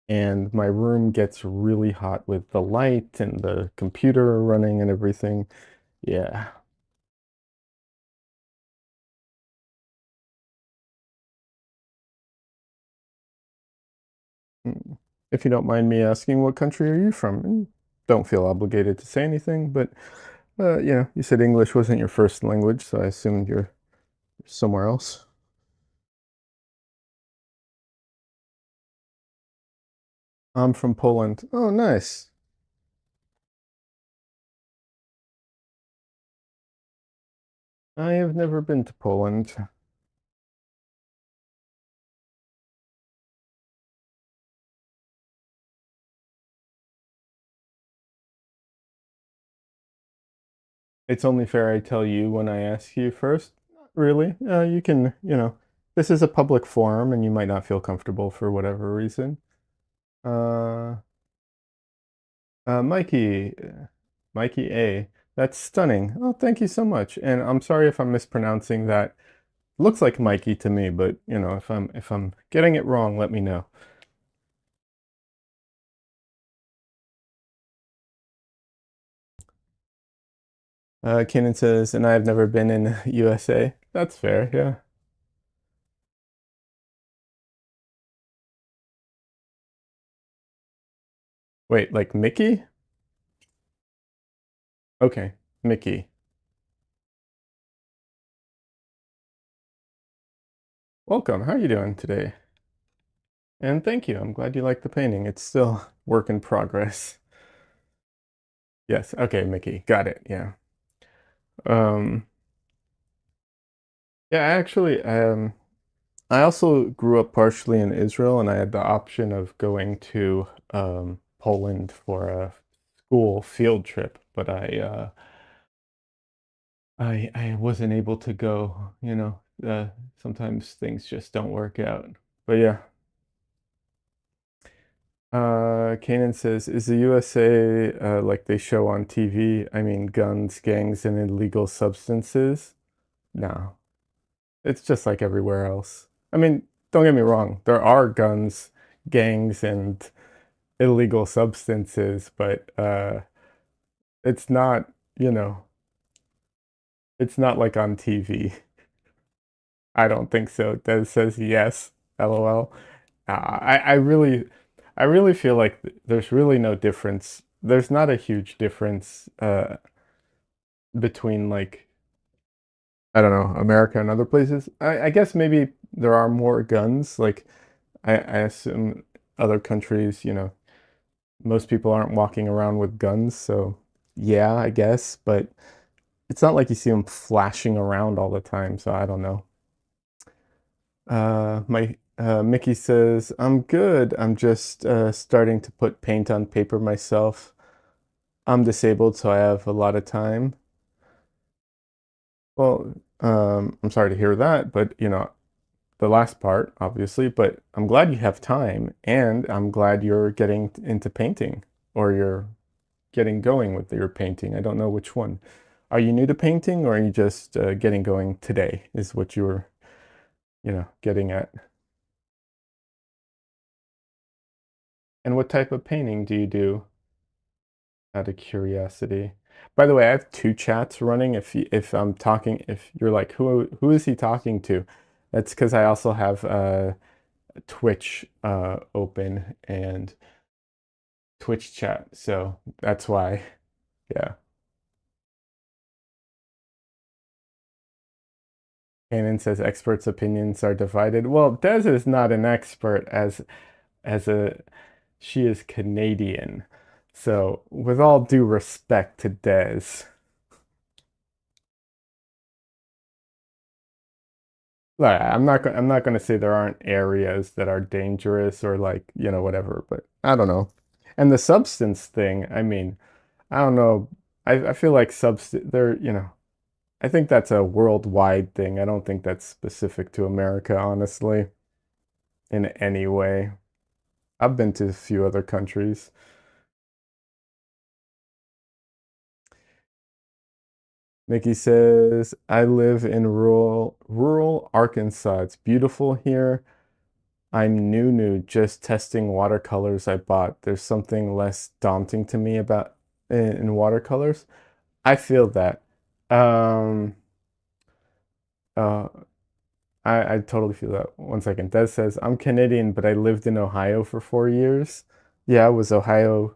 [SPEAKER 1] And my room gets really hot with the light and the computer running and everything. Yeah. Mm. If you don't mind me asking, what country are you from? And don't feel obligated to say anything, but you said English wasn't your first language, so I assumed you're somewhere else. I'm from Poland. Oh, nice. I have never been to Poland. It's only fair I tell you when I ask you first. Not really. You can, this is a public forum and you might not feel comfortable for whatever reason. Uh, Mikey, Mikey A. That's stunning. Oh, thank you so much. And I'm sorry if I'm mispronouncing that. Looks like Mikey to me, but if I'm getting it wrong, let me know. Kenan says, and I've never been in USA. That's fair, yeah. Wait, like Mickey? Okay, Mickey. Welcome. How are you doing today? And thank you. I'm glad you like the painting. It's still work in progress. Yes. Okay, Mickey. Got it. Yeah. Um, yeah, actually, I also grew up partially in Israel, and I had the option of going to Poland for a school field trip, but I wasn't able to go, sometimes things just don't work out. But yeah. Kanan says, is the USA like they show on TV? I mean, guns, gangs, and illegal substances? No, it's just like everywhere else. I mean, don't get me wrong, there are guns, gangs, and illegal substances, but it's not, you know, it's not like on TV. I don't think so. Des says yes, LOL. I really feel like there's really no difference. There's not a huge difference between like I don't know, America and other places. I guess maybe there are more guns. Like I assume other countries, most people aren't walking around with guns, so yeah, I guess, but it's not like you see them flashing around all the time, so I don't know. My Mickey says, I'm good. I'm just starting to put paint on paper myself. I'm disabled, so I have a lot of time. Well, I'm sorry to hear that, but the last part, obviously, but I'm glad you have time, and I'm glad you're getting into painting, or you're getting going with your painting. I don't know which one. Are you new to painting, or are you just getting going today, is what you were, getting at? And what type of painting do you do, out of curiosity? By the way, I have two chats running. If I'm talking, if you're like, who is he talking to? That's because I also have Twitch open and Twitch chat. So that's why. Yeah. Kanan says experts' opinions are divided. Well, Des is not an expert as a she is Canadian. So with all due respect to Des, like, I'm not going to say there aren't areas that are dangerous or like, whatever, but I don't know. And the substance thing, I mean, I don't know. I feel like substance there, I think that's a worldwide thing. I don't think that's specific to America, honestly, in any way. I've been to a few other countries. Mickey says, I live in rural Arkansas. It's beautiful here. I'm new, just testing watercolors I bought. There's something less daunting to me about in watercolors. I feel that. Um, uh, I totally feel that. One second. Des says, I'm Canadian, but I lived in Ohio for 4 years. Yeah, was Ohio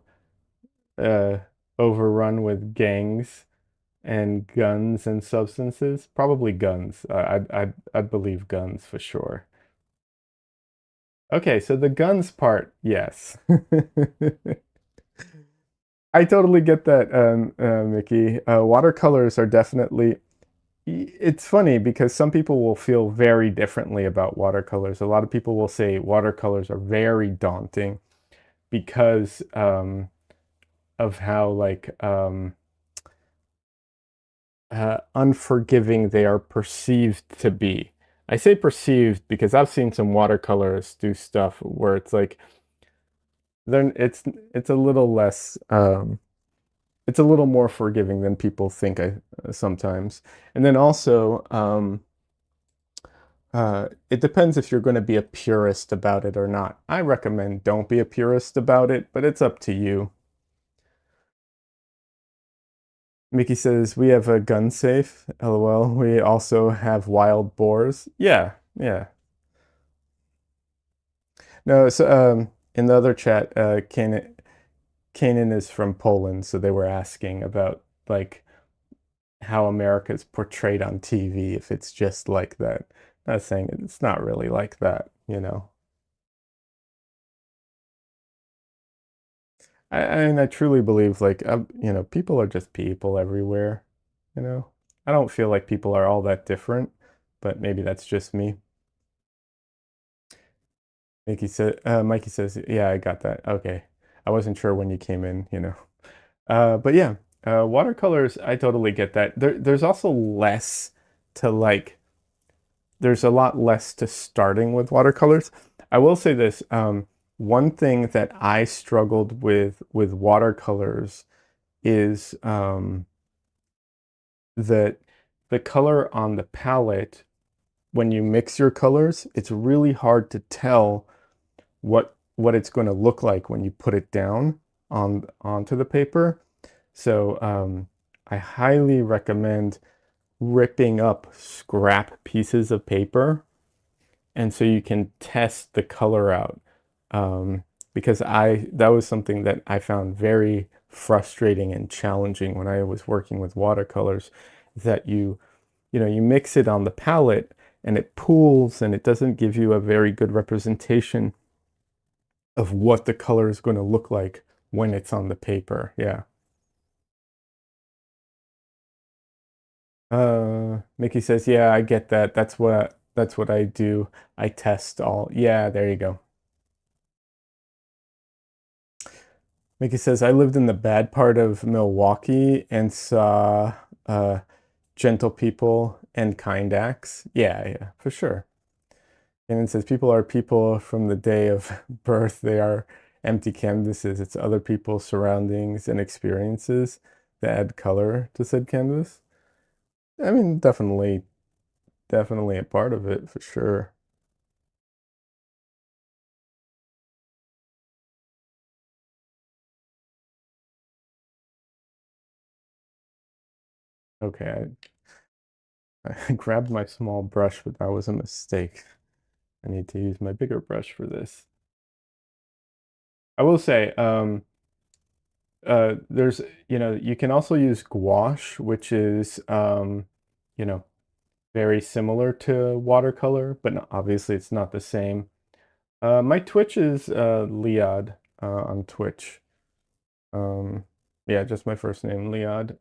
[SPEAKER 1] uh, overrun with gangs and guns and substances? Probably guns. I'd believe guns for sure. Okay, so the guns part, yes. I totally get that, Mickey. Watercolors are definitely. It's funny because some people will feel very differently about watercolors. A lot of people will say watercolors are very daunting because of how unforgiving they are perceived to be. I say perceived because I've seen some watercolorists do stuff where it's like then it's a little less it's a little more forgiving than people think sometimes. And then also it depends if you're going to be a purist about it or not. I recommend don't be a purist about it, but it's up to you. Mickey says, we have a gun safe. LOL. We also have wild boars. Yeah, yeah. No, so in the other chat, Kanan is from Poland, so they were asking about like how America is portrayed on TV, if it's just like that. Not saying it's not really like that, you know. I truly believe like you know, people are just people everywhere, you know. I don't feel like people are all that different, but maybe that's just me. Mikey says, yeah, I got that. Okay. I wasn't sure when you came in, you know. But yeah, watercolors, I totally get that. There's also less to like, there's a lot less to starting with watercolors. I will say this, one thing that I struggled with watercolors is that the color on the palette, when you mix your colors, it's really hard to tell what it's going to look like when you put it down onto the paper. So I highly recommend ripping up scrap pieces of paper, and so you can test the color out. Because that was something that I found very frustrating and challenging when I was working with watercolors, that you know, you mix it on the palette and it pools and it doesn't give you a very good representation of what the color is going to look like when it's on the paper. Yeah. Mickey says, "Yeah, I get that. That's what I do. I test all." Yeah, there you go. Mickey says, "I lived in the bad part of Milwaukee and saw gentle people and kind acts." Yeah, yeah, for sure. And it says, "People are people from the day of birth. They are empty canvases. It's other people's surroundings and experiences that add color to said canvas." I mean, definitely a part of it for sure. Okay, I grabbed my small brush, but that was a mistake. I need to use my bigger brush for this. I will say, there's, you know, you can also use gouache, which is, you know, very similar to watercolor, but obviously it's not the same. My Twitch is Liad on Twitch. Um, yeah, just my first name, Liad.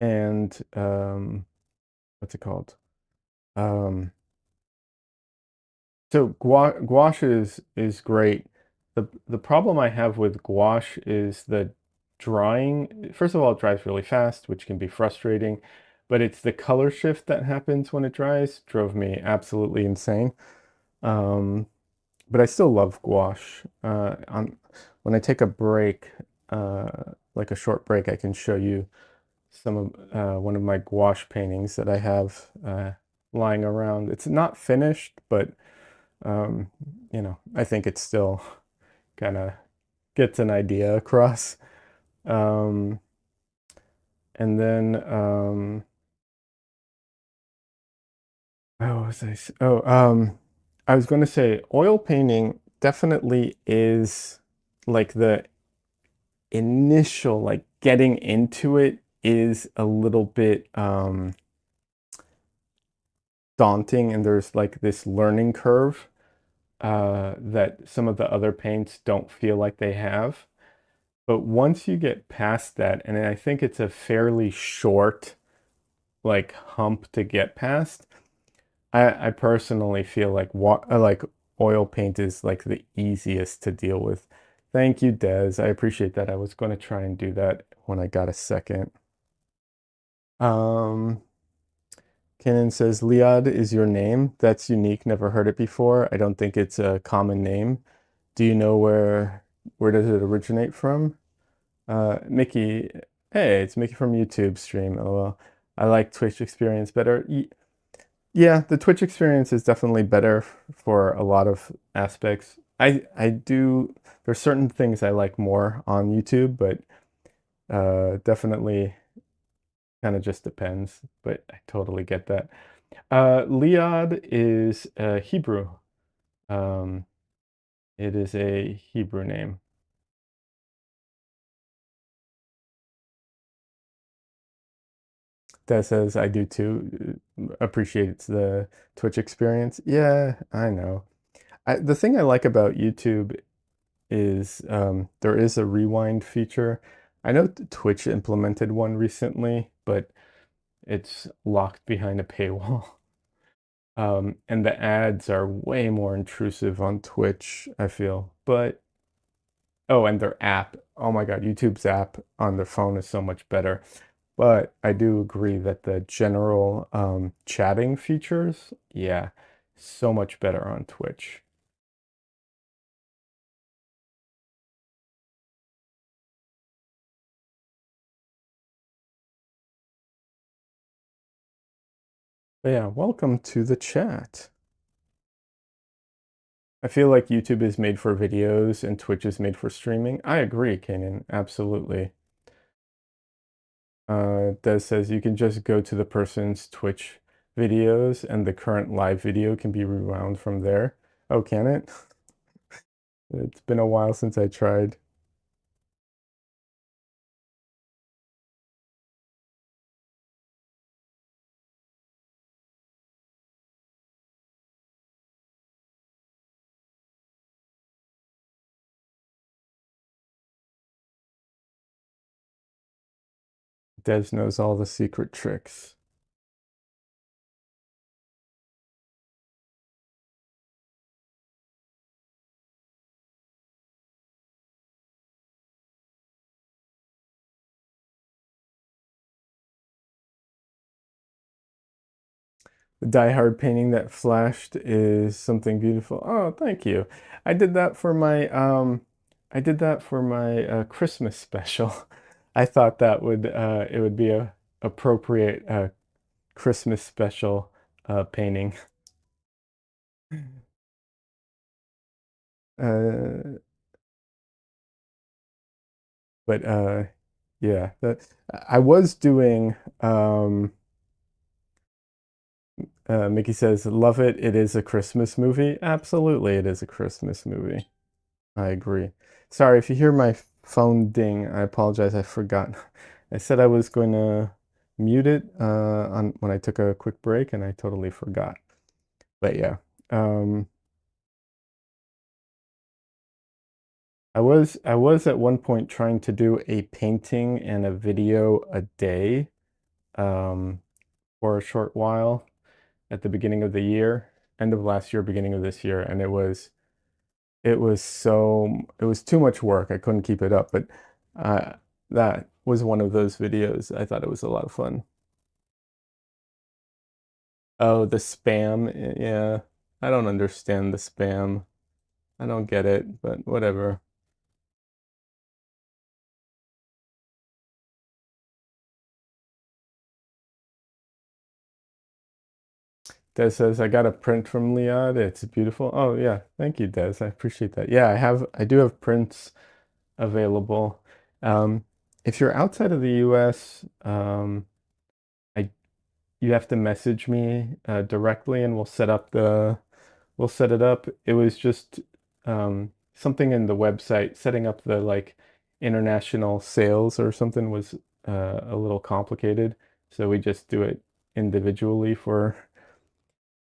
[SPEAKER 1] And what's it called? Um, so gouache is great. The problem I have with gouache is that drying, first of all, it dries really fast, which can be frustrating, but it's the color shift that happens when it dries drove me absolutely insane. Um, but I still love gouache. When I take a break, like a short break, I can show you some of one of my gouache paintings that I have lying around. It's not finished, but um, I think it still kind of gets an idea across. Um, and then oh, I was going to say oil painting definitely is like the initial, like getting into it is a little bit daunting, and there's like this learning curve that some of the other paints don't feel like they have. But once you get past that, and I think it's a fairly short like hump to get past, I personally feel like like oil paint is like the easiest to deal with. Thank you, Des. I appreciate that. I was going to try and do that when I got a second. Um, Kenan says, Liad is your name. That's unique. Never heard it before. I don't think it's a common name. Do you know where does it originate from? Mickey, hey, it's Mickey from YouTube stream. LOL. I like Twitch experience better. Yeah, the Twitch experience is definitely better for a lot of aspects. I do there's certain things I like more on YouTube, but definitely kind of just depends. But I totally get that. Liad is Hebrew. Um, it is a Hebrew name. That says I do too. Appreciates the Twitch experience. Yeah, I know. The thing I like about YouTube is there is a rewind feature. I know Twitch implemented one recently, but it's locked behind a paywall. And the ads are way more intrusive on Twitch, I feel. But oh, and their app. Oh my God, YouTube's app on their phone is so much better. But I do agree that the general chatting features, yeah, so much better on Twitch. But yeah, welcome to the chat. I feel like YouTube is made for videos and Twitch is made for streaming. I agree, Kanan, absolutely. Des says you can just go to the person's Twitch videos and the current live video can be rewound from there. Oh, can it? It's been a while since I tried. Des knows all the secret tricks. The die-hard painting that flashed is something beautiful. Oh, thank you. I did that for my Christmas special. I thought that would it would be a appropriate Christmas special painting. Uh, but yeah, that I was doing Mickey says, love it. It is a Christmas movie. Absolutely, it is a Christmas movie. I agree. Sorry if you hear my phone ding. I apologize. I forgot. I said I was going to mute it on when I took a quick break, and I totally forgot. But yeah, um, I was at one point trying to do a painting and a video a day um, for a short while at the beginning of the year, end of last year, beginning of this year, and it was too much work. I couldn't keep it up, but uh, that was one of those videos. I thought it was a lot of fun. Oh, the spam. Yeah. I don't understand the spam. I don't get it, but whatever. Des says, I got a print from Liad. It's beautiful. Oh yeah. Thank you, Des. I appreciate that. Yeah, I do have prints available. Um, if you're outside of the US, I you have to message me directly and we'll set it up. It was just something in the website, setting up the like international sales or something was a little complicated. So we just do it individually for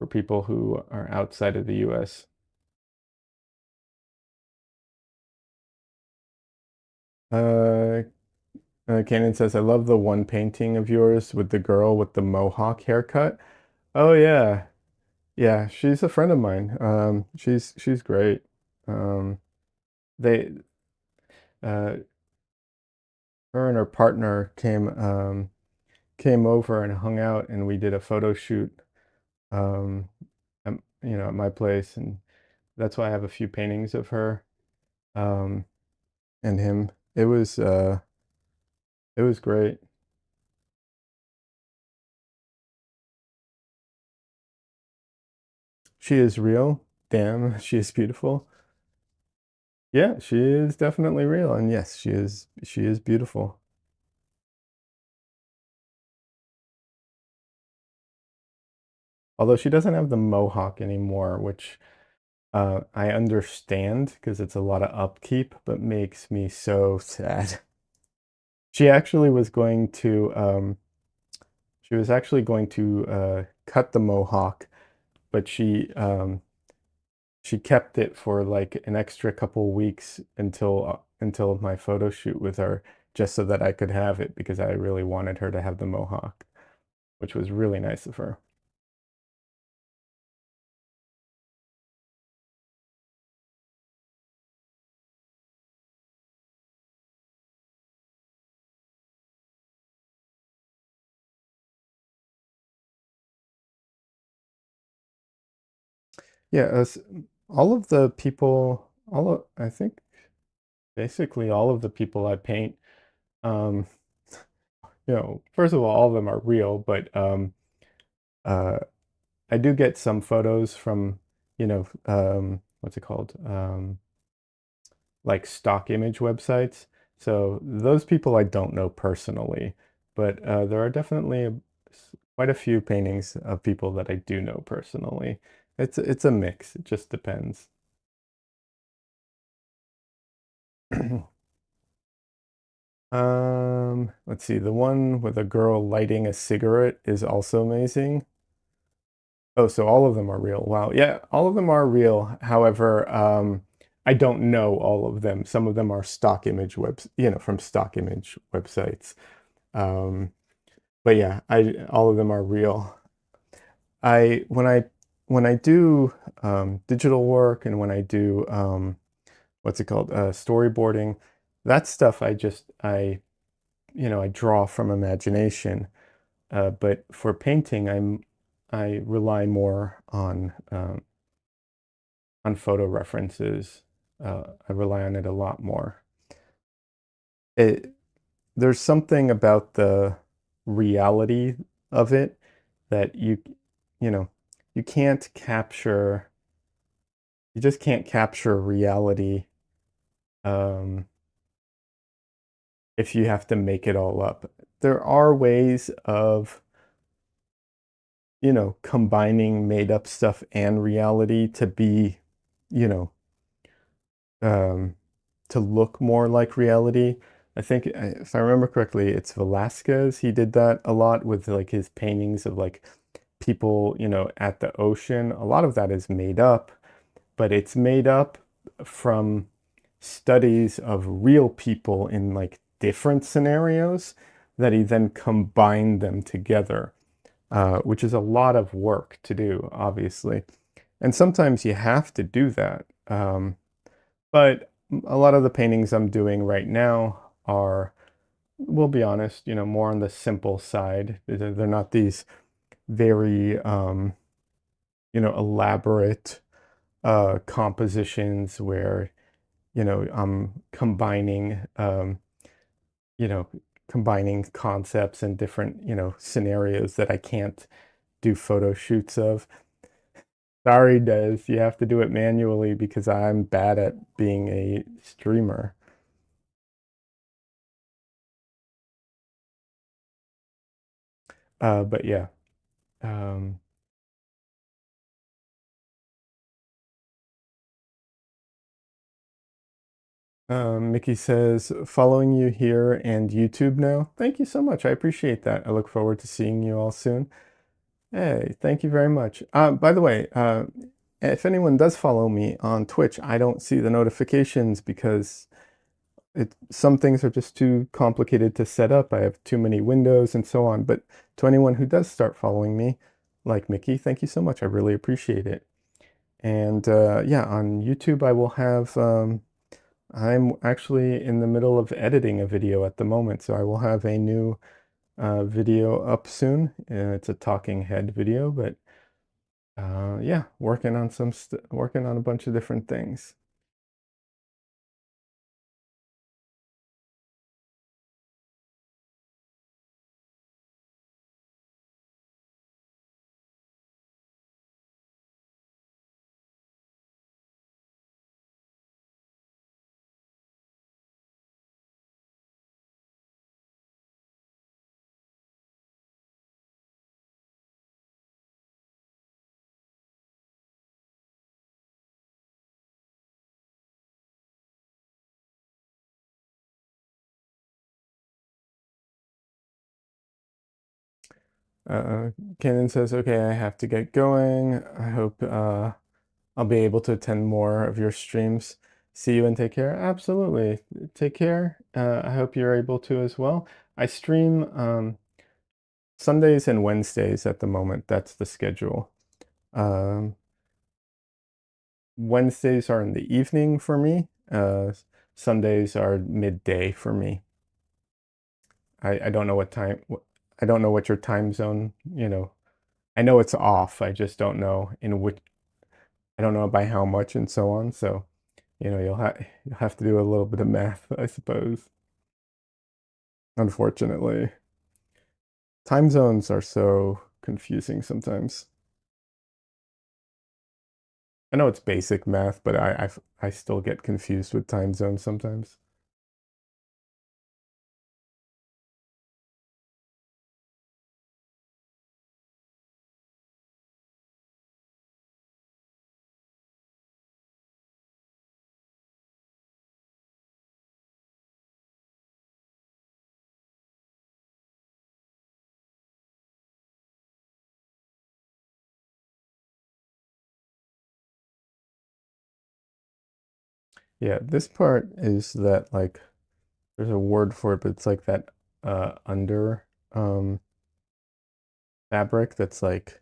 [SPEAKER 1] people who are outside of the US. Uh, Kanan says, I love the one painting of yours with the girl with the mohawk haircut. Oh yeah. Yeah, she's a friend of mine. She's great. Um, they uh, her and her partner came over and hung out, and we did a photo shoot. At, at my place, and that's why I have a few paintings of her um, and him. It was great. She is real. Damn, she is beautiful. Yeah, she is definitely real, and yes, she is beautiful. Although she doesn't have the mohawk anymore, which I understand because it's a lot of upkeep, but makes me so sad. She actually was going to she was actually going to cut the mohawk, but she kept it for like an extra couple weeks until my photo shoot with her, just so that I could have it because I really wanted her to have the mohawk, which was really nice of her. Yeah, all of the people, all of, I think basically all of the people I paint, um, first of all of them are real, but uh, I do get some photos from, what's it called? Like stock image websites. So those people I don't know personally, but there are definitely quite a few paintings of people that I do know personally. It's a mix. It just depends. Let's see. The one with a girl lighting a cigarette is also amazing. Oh, so all of them are real. Wow. Yeah, all of them are real. However, I don't know all of them. Some of them are stock image webs, from stock image websites. Um, but yeah, I all of them are real. I when I do digital work and when I do what's it called storyboarding, that stuff I draw from imagination. But for painting, I rely more on photo references. I rely on it a lot more. It, there's something about the reality of it that you know, you can't capture, you just can't capture reality um, if you have to make it all up. There are ways of, combining made up stuff and reality to be, you know, um, to look more like reality. I think if I remember correctly, it's Velasquez. He did that a lot with like his paintings of like people, at the ocean. A lot of that is made up, but it's made up from studies of real people in like different scenarios that he then combined them together, which is a lot of work to do, obviously. And sometimes you have to do that. But a lot of the paintings I'm doing right now are we'll be honest, more on the simple side. They're not these very, elaborate compositions where, I'm you know, combining concepts and different, scenarios that I can't do photo shoots of. Sorry, Des, you have to do it manually because I'm bad at being a streamer. But yeah. Um, Mickey says, following you here and YouTube now. Thank you so much. I appreciate that. I look forward to seeing you all soon. Hey, thank you very much. By the way, if anyone does follow me on Twitch, I don't see the notifications because some things are just too complicated to set up. I have too many windows and so on. But to anyone who does start following me, like Mickey, thank you so much. I really appreciate it. And yeah, on YouTube, I will have, I'm actually in the middle of editing a video at the moment. So I will have a new video up soon. It's a talking head video, but yeah, working on a bunch of different things. Uh, Kenan says, okay, I have to get going. I hope I'll be able to attend more of your streams. See you and take care. Absolutely. Take care. I hope you're able to as well. I stream Sundays and Wednesdays at the moment. That's the schedule. Um, Wednesdays are in the evening for me. Sundays are midday for me. I don't know what time, I don't know what your time zone, I know it's off. I just don't know in which, I don't know by how much and so on. So, you'll have to do a little bit of math, I suppose. Unfortunately, time zones are so confusing sometimes. I know it's basic math, but I still get confused with time zones sometimes. Yeah, this part is that like there's a word for it, but it's like that under fabric that's like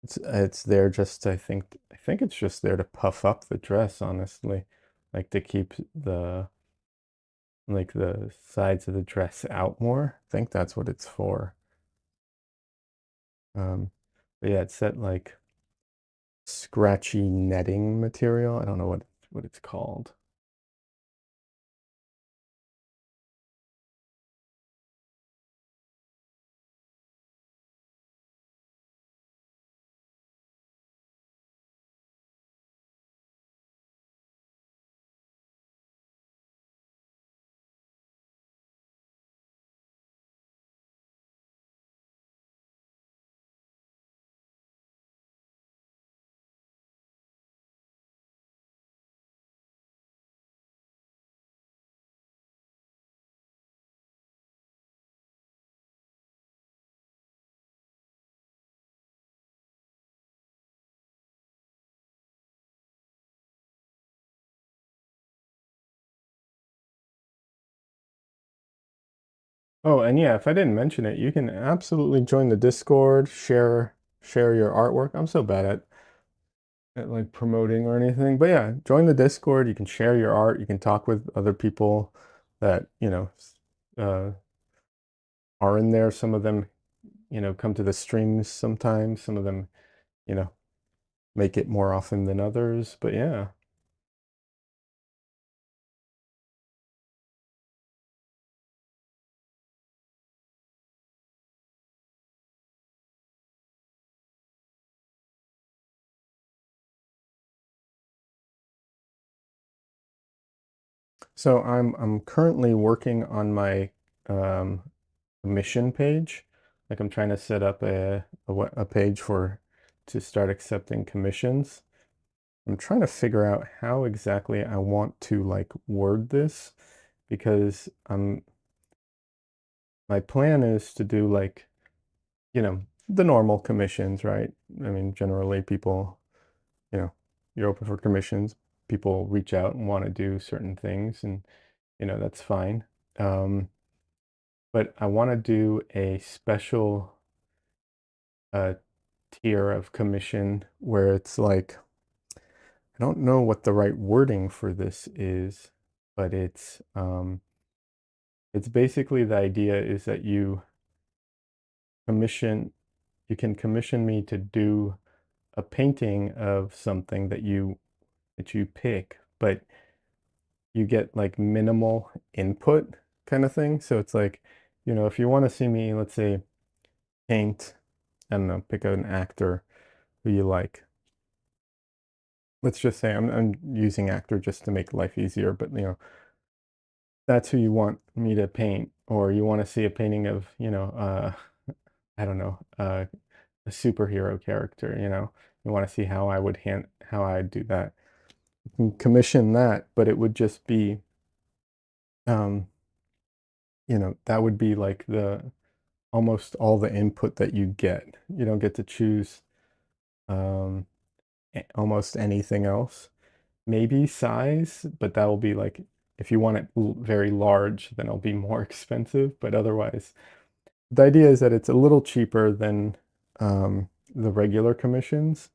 [SPEAKER 1] it's there just I think it's just there to puff up the dress, honestly. Like to keep the sides of the dress out more. I think that's what it's for. Um, but yeah, it's that like scratchy netting material. I don't know what it's called. Oh, and yeah, if I didn't mention it, you can absolutely join the Discord, share your artwork. I'm so bad at like promoting or anything. But yeah, join the Discord. You can share your art. You can talk with other people that, are in there. Some of them, come to the streams sometimes. Some of them, you know, make it more often than others. But yeah. So I'm currently working on my um, commission page. Like I'm trying to set up a page to start accepting commissions. I'm trying to figure out how exactly I want to like word this because my plan is to do like, the normal commissions, right? I mean, generally people, you know, you're open for commissions. People reach out and want to do certain things and, that's fine. Um, but I want to do a special uh, tier of commission where it's like, I don't know what the right wording for this is, but it's basically the idea is that commission you can commission me to do a painting of something that you pick, but you get like minimal input kind of thing. So it's like, if you want to see me, let's say, paint, I don't know, pick out an actor who you like. Let's just say I'm using actor just to make life easier, but that's who you want me to paint, or you want to see a painting of, I don't know, a superhero character, you want to see how I'd do that. You can commission that, but it would just be, um, that would be like the almost all the input that you get. You don't get to choose um, almost anything else. Maybe size, but that will be like, if you want it very large, then it'll be more expensive. But otherwise, the idea is that it's a little cheaper than the regular commissions.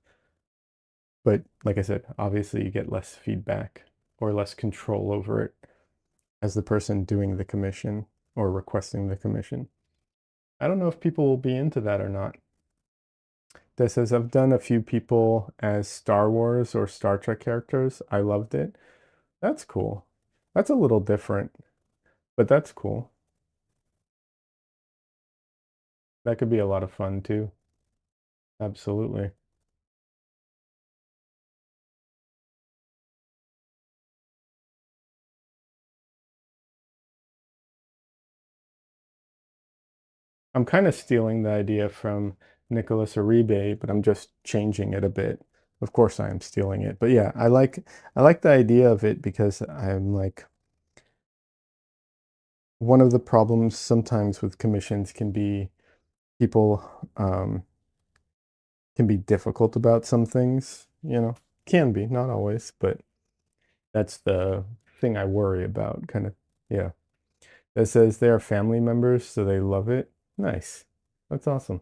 [SPEAKER 1] But like I said, obviously you get less feedback or less control over it as the person doing the commission or requesting the commission. I don't know if people will be into that or not. That says I've done a few people as Star Wars or Star Trek characters. I loved it. That's cool. That's a little different, but that's cool. That could be a lot of fun too. Absolutely. I'm kind of stealing the idea from Nicholas Uribe, but I'm just changing it a bit. Of course I am stealing it. But yeah, I like the idea of it because I'm like, one of the problems sometimes with commissions can be people can be difficult about some things, can be, not always, but that's the thing I worry about, kind of. Yeah. It says they are family members, so they love it. Nice. That's awesome.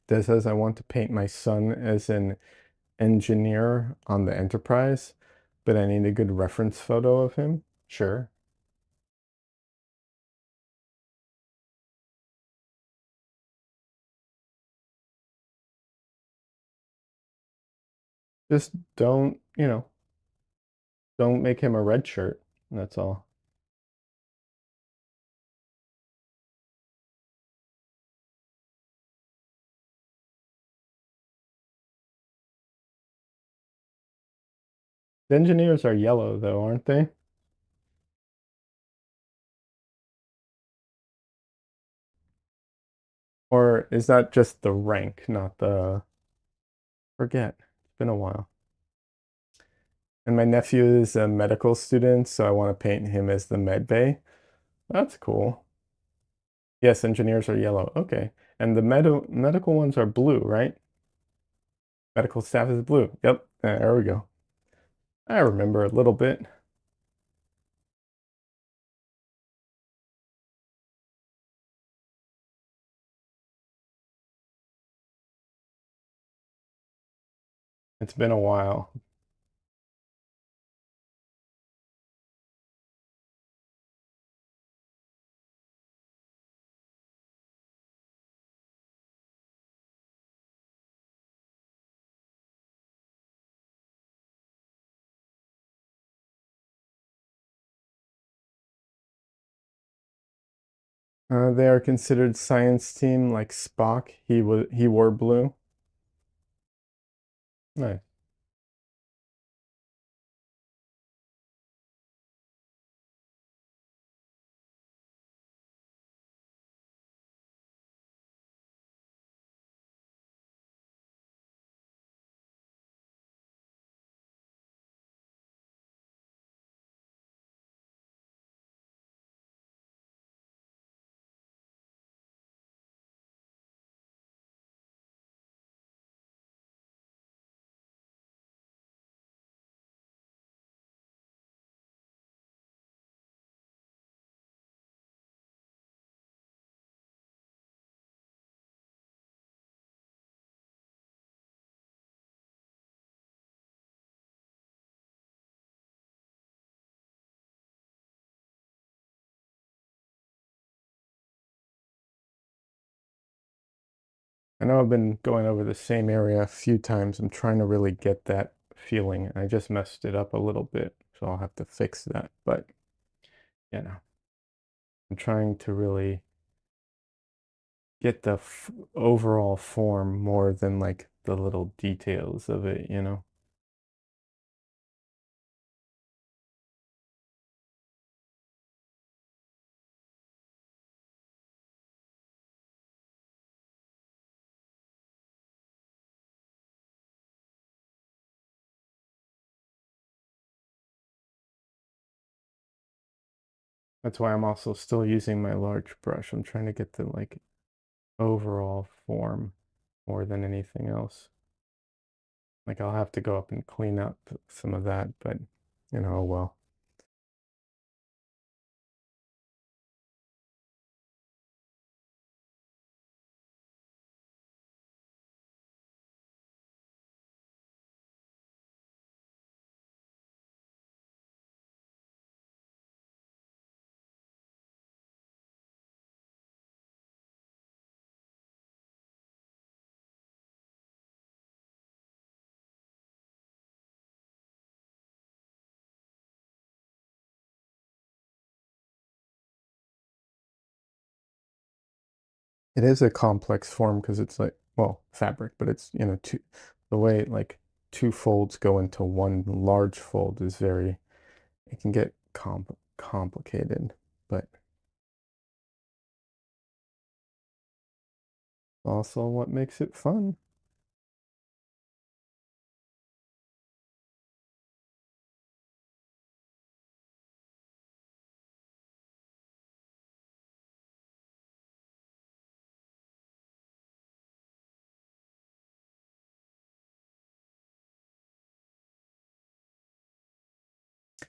[SPEAKER 1] That says I want to paint my son as an engineer on the Enterprise, but I need a good reference photo of him. Sure. Just don't make him a red shirt. That's all. The engineers are yellow though, aren't they? Or is that just the rank, not the forget. It's been a while. And my nephew is a medical student, so I want to paint him as the med bay. That's cool. Yes, engineers are yellow. Okay. And the medical ones are blue, right? Medical staff is blue. Yep. There we go. I remember a little bit. It's been a while. They are considered science team like Spock. He wore blue. Nice. I know I've been going over the same area a few times. I'm trying to really get that feeling. I just messed it up a little bit, so I'll have to fix that. But, you know, I'm trying to really get the f overall form more than like the little details of it, you know? That's why I'm also still using my large brush. I'm trying to get the like overall form more than anything else. Like I'll have to go up and clean up some of that, but you know, oh well. It is a complex form because it's like, well, fabric, but it's, you know, the way like two folds go into one large fold is very, it can get complicated, but also what makes it fun.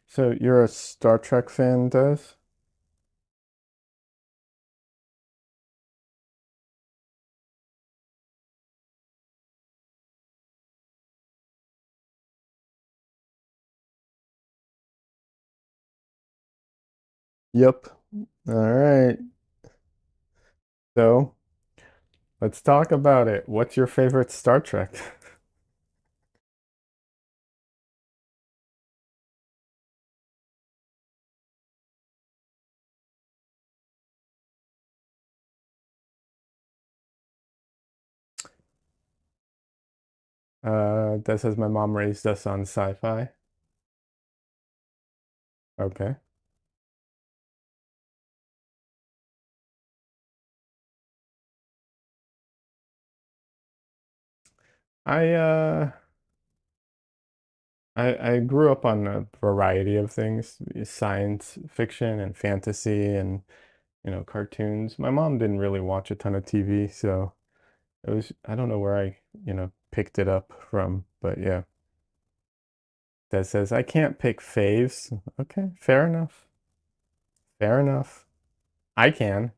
[SPEAKER 1] So you're a Star Trek fan, Des? Yep. All right. So let's talk about it. What's your favorite Star Trek? Des says my mom raised us on sci-fi. Okay. I I grew up on a variety of things, science fiction and fantasy and cartoons. My mom didn't really watch a ton of TV, so it was I don't know where I, picked it up from, but yeah. That says I can't pick faves. Okay, fair enough. Fair enough. I can.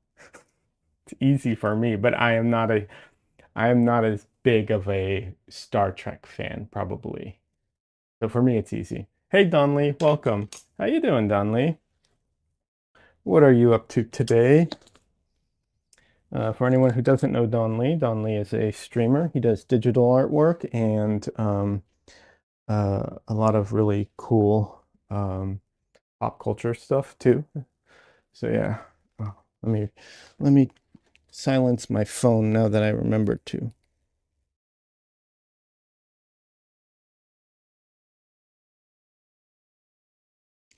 [SPEAKER 1] It's easy for me, but I am not as big of a Star Trek fan, probably. So for me, it's easy. Hey, Donley, welcome. How you doing, Donley? What are you up to today? For anyone who doesn't know Don Lee is a streamer. He does digital artwork and a lot of really cool pop culture stuff too. So yeah, oh, let me silence my phone now that I remember to.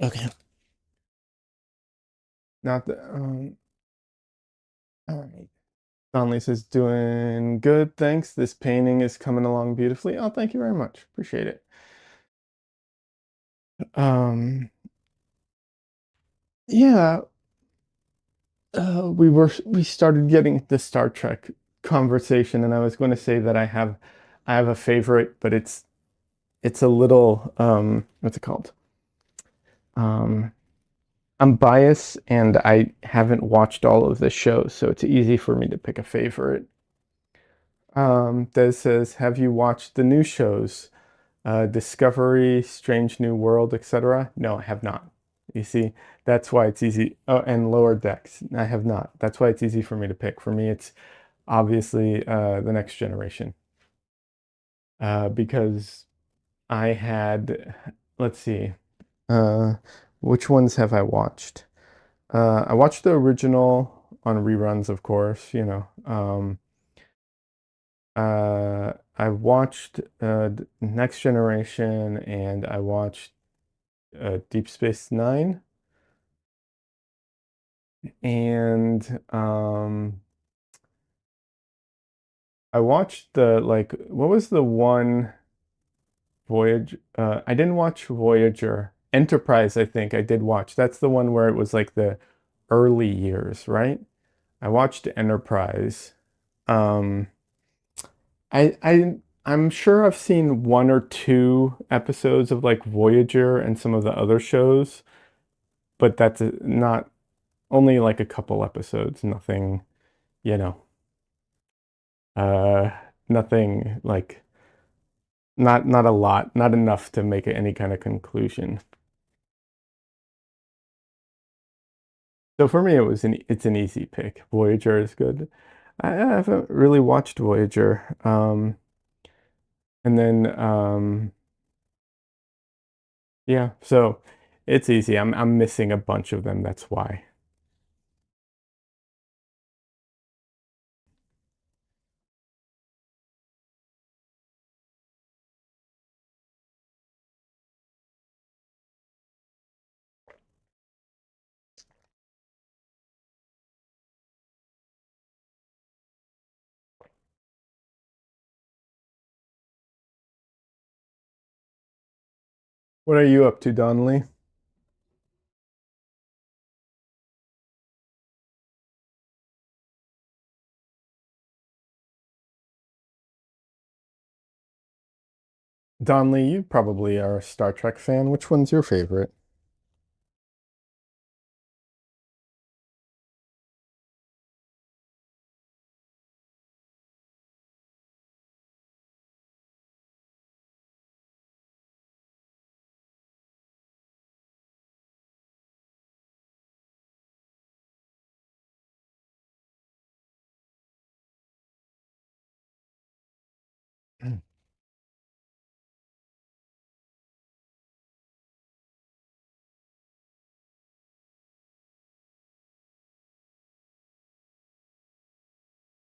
[SPEAKER 1] Okay, not the all right. Donley says doing good, thanks. This painting is coming along beautifully. Oh, thank you very much. Appreciate it. Um, yeah, we started getting the Star Trek conversation, and I was going to say that I have a favorite, but it's a little what's it called? Um, I'm biased, and I haven't watched all of the shows, so it's easy for me to pick a favorite. Des says, "Have you watched the new shows? Discovery, Strange New World, etc." No, I have not. You see, that's why it's easy. Oh, and Lower Decks. I have not. That's why it's easy for me to pick. For me, it's obviously the Next Generation. Because I had, let's see, uh, which ones have I watched? I watched the original on reruns, of course, I watched Next Generation and I watched Deep Space Nine and I watched the like what was the one Voyage I didn't watch Voyager. Enterprise, I think I did watch. That's the one where it was like the early years, right? I watched Enterprise. Um I'm sure I've seen one or two episodes of like Voyager and some of the other shows, but that's not only like a couple episodes, nothing, you know, uh nothing like not a lot, not enough to make any kind of conclusion. So for me it's an easy pick. Voyager is good. I haven't really watched Voyager. And then yeah, so it's easy. I'm missing a bunch of them, that's why. What are you up to, Donnelly? Donnelly, you probably are a Star Trek fan. Which one's your favorite?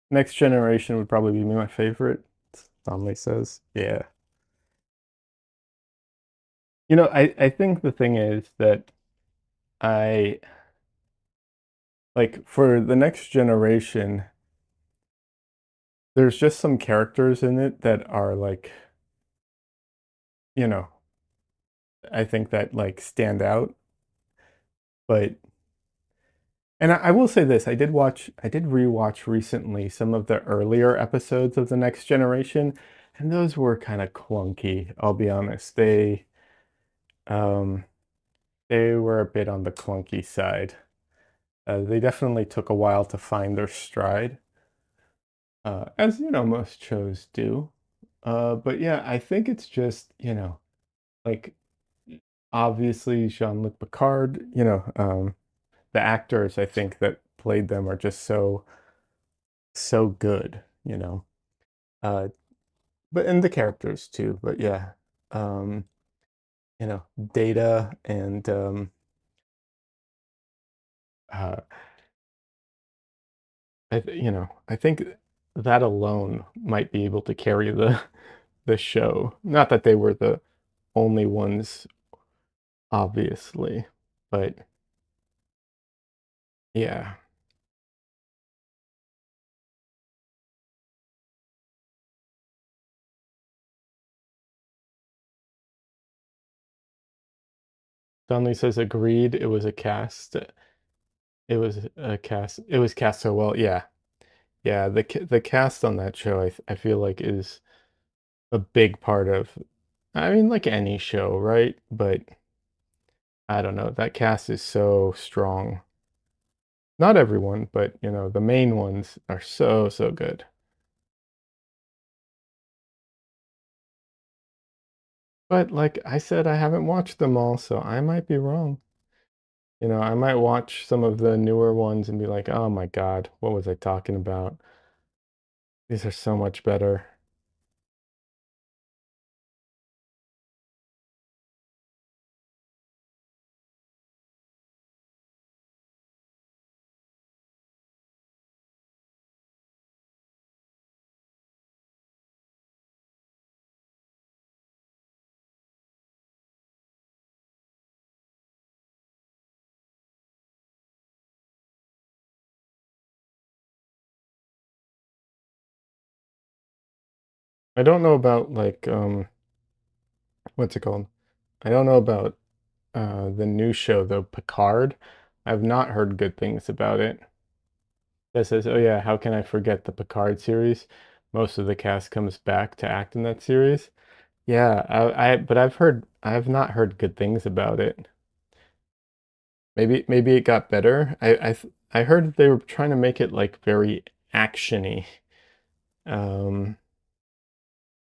[SPEAKER 1] Next Generation would probably be my favorite, Donnelly says. Yeah. I think the thing is that I like for the next generation, there's just some characters in it that are like, you know, I think that like stand out. But and I will say this, I did rewatch recently some of the earlier episodes of The Next Generation, and those were kind of clunky, I'll be honest. Um they were a bit on the clunky side. They definitely took a while to find their stride, as you know, most shows do. But yeah, I think it's just, like obviously Jean-Luc Picard, the actors I think that played them are just so good, Uh, but and the characters too. But yeah, um, Data and uh, I think that alone might be able to carry the show. Not that they were the only ones, obviously, but yeah. Donnelly says agreed. It was a cast. It was a cast. It was cast so well. Yeah, yeah. The cast on that show, I feel like is a big part of. I mean, like any show, right? But I don't know. That cast is so strong. Not everyone, but the main ones are so good. But like I said, I haven't watched them all, so I might be wrong. I might watch some of the newer ones and be like, "Oh my God, what was I talking about? These are so much better." I don't know about like what's it called? I don't know about the new show though, Picard. I've not heard good things about it. That says, "Oh yeah, how can I forget the Picard series? Most of the cast comes back to act in that series." Yeah, but I've not heard good things about it. Maybe it got better. I heard that they were trying to make it like very actiony. Um,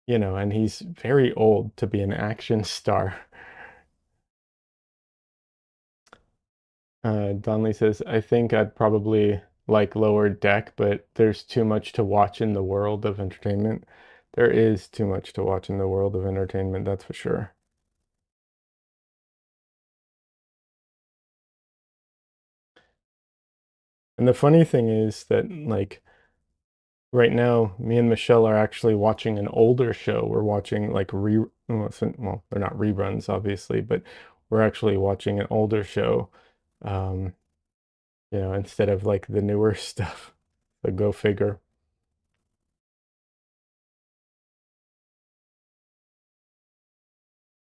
[SPEAKER 1] and he's very old to be an action star. Donnelly says, I think I'd probably like Lower Deck, but there's too much to watch in the world of entertainment. There is too much to watch in the world of entertainment, that's for sure. And the funny thing is that, like, right now, me and Michelle are actually watching an older show. We're watching, like, well, they're not reruns, obviously, but we're actually watching an older show, um, instead of, like, the newer stuff. So go figure.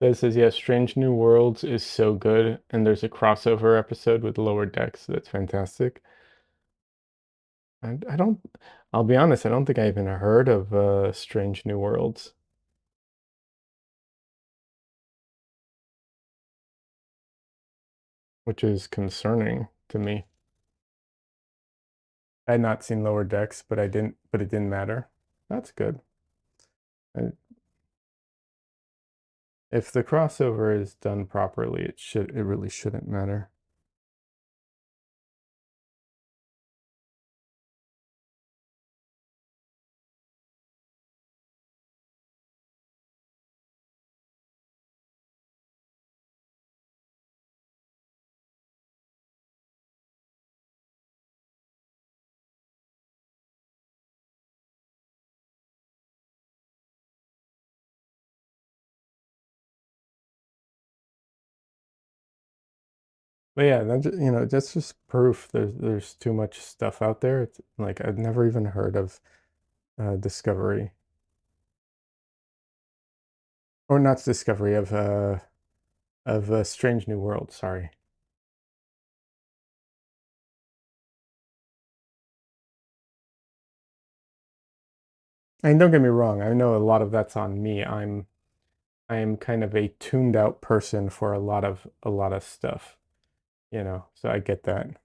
[SPEAKER 1] This says, yeah, Strange New Worlds is so good, and there's a crossover episode with Lower Decks that's fantastic. I don't, I'll be honest, I don't think I even heard of Strange New Worlds, which is concerning to me. I had not seen Lower Decks, but it didn't matter. That's good. I, if the crossover is done properly, it really shouldn't matter. But yeah, that's just proof there's too much stuff out there. It's like I've never even heard of Discovery, or not Discovery of Strange New World. Sorry. And don't get me wrong, I know a lot of that's on me. I am kind of a tuned out person for a lot of stuff, so I get that.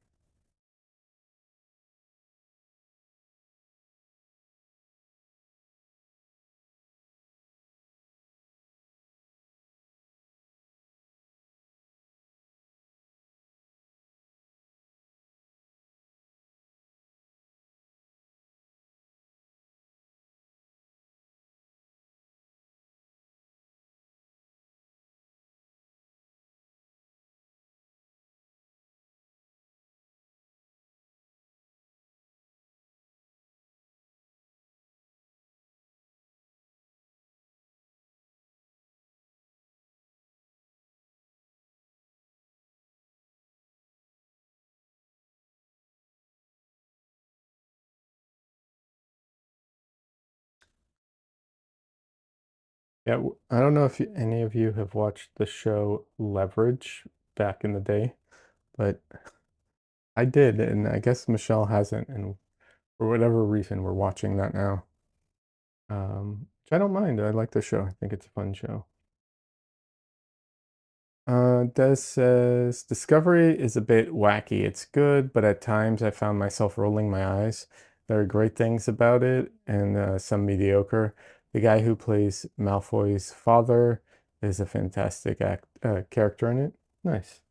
[SPEAKER 1] Yeah, I don't know if any of you have watched the show Leverage back in the day, but I did, and I guess Michelle hasn't, and for whatever reason, we're watching that now. Which I don't mind. I like the show. I think it's a fun show. Des says Discovery is a bit wacky. It's good, but at times I found myself rolling my eyes. There are great things about it and some mediocre. The guy who plays Malfoy's father is a fantastic character in it. Nice.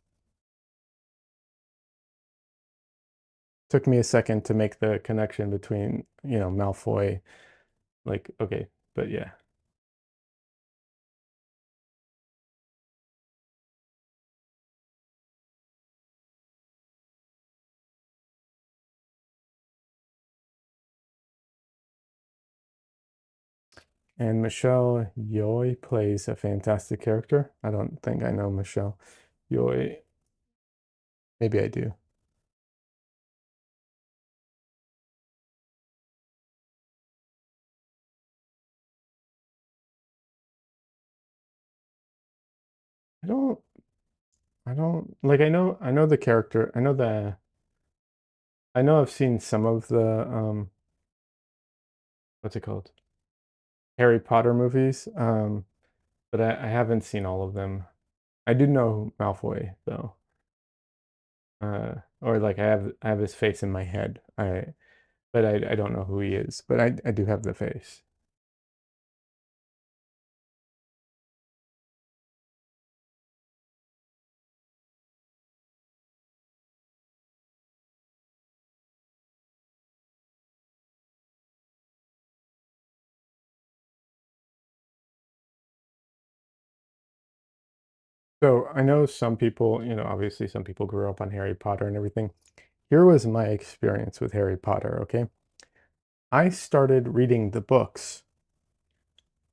[SPEAKER 1] Took me a second to make the connection between, Malfoy, like, okay, but yeah. And Michelle Yeoh plays a fantastic character. I don't think I know Michelle Yeoh. Maybe I do. I don't I don't like I know the character. I know I've seen some of the what's it called? Harry Potter movies. But I haven't seen all of them. I do know Malfoy though. Or like I have his face in my head. But I don't know who he is, but I do have the face. So I know some people, obviously some people grew up on Harry Potter and everything. Here was my experience with Harry Potter, okay? I started reading the books.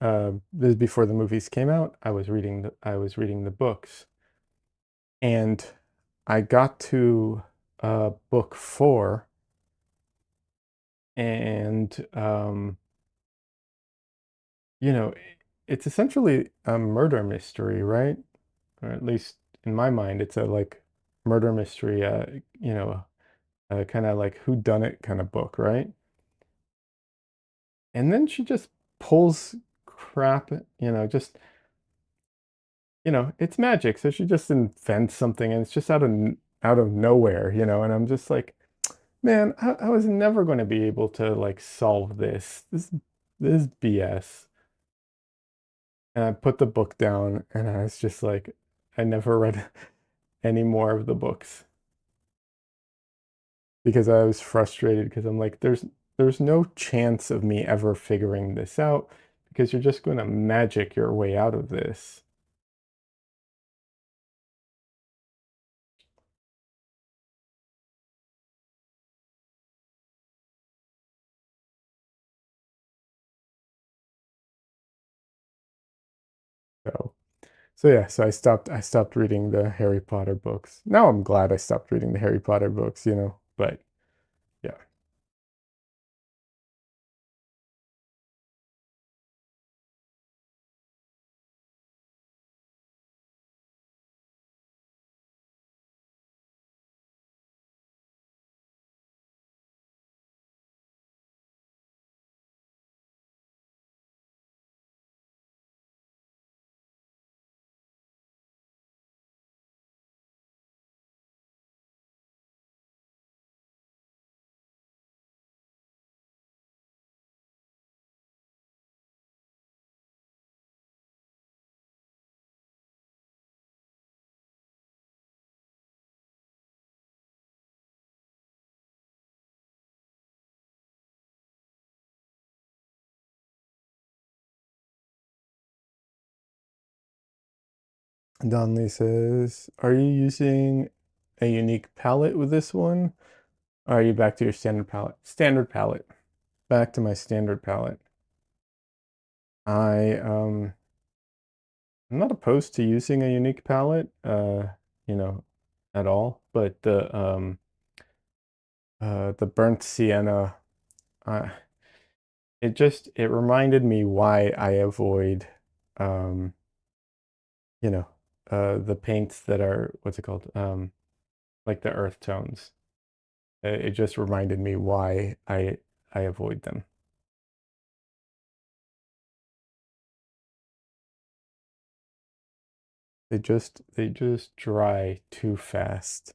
[SPEAKER 1] This is before the movies came out. I was reading the books, and I got to book 4, and you know, it's essentially a murder mystery, right? Or at least in my mind, it's a like murder mystery. Kind of like who done it kind of book, right? And then she just pulls crap, just it's magic. So she just invents something and it's just out of nowhere, and I'm just like, man, I was never going to be able to like solve this. This is BS. And I put the book down and I was just like, I never read any more of the books because I was frustrated because I'm like, there's no chance of me ever figuring this out because you're just going to magic your way out of this. So so I stopped reading the Harry Potter books. Now I'm glad I stopped reading the Harry Potter books, but yeah. Donley says, are you using a unique palette with this one? Or are you back to your standard palette? Standard palette. Back to my standard palette. I'm not opposed to using a unique palette, you know, at all, but the burnt sienna, uh, it reminded me why I avoid, um, you know, the paints that are, what's it called? Like the earth tones. It just reminded me why I avoid them. They just dry too fast.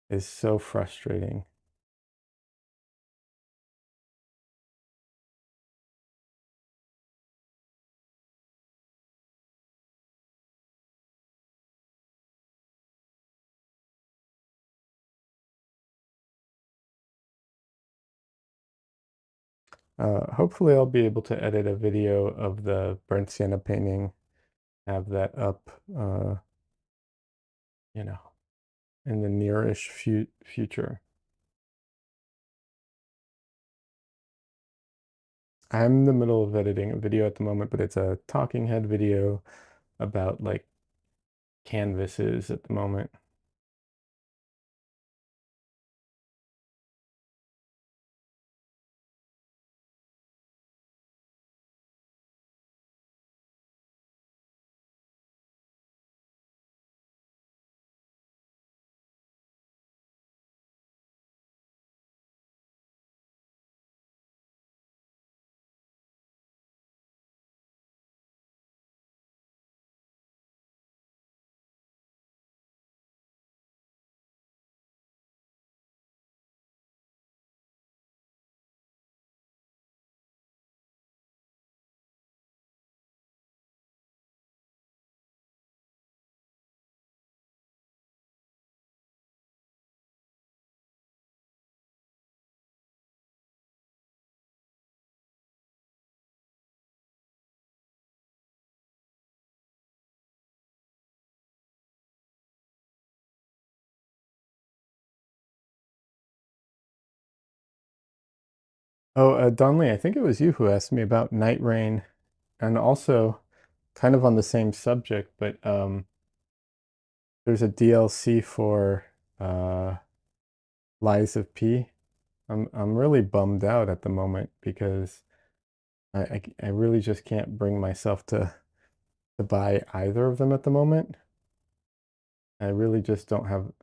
[SPEAKER 1] It's so frustrating. Hopefully I'll be able to edit a video of the burnt sienna painting, have that up, you know, in the nearish future. I'm in the middle of editing a video at the moment, but it's a talking head video about like canvases at the moment. Oh, Donley, I think it was you who asked me about Night Rain, and also kind of on the same subject, but there's a DLC for uh, Lies of P. I'm really bummed out at the moment because I really just can't bring myself to buy either of them at the moment. I really just don't have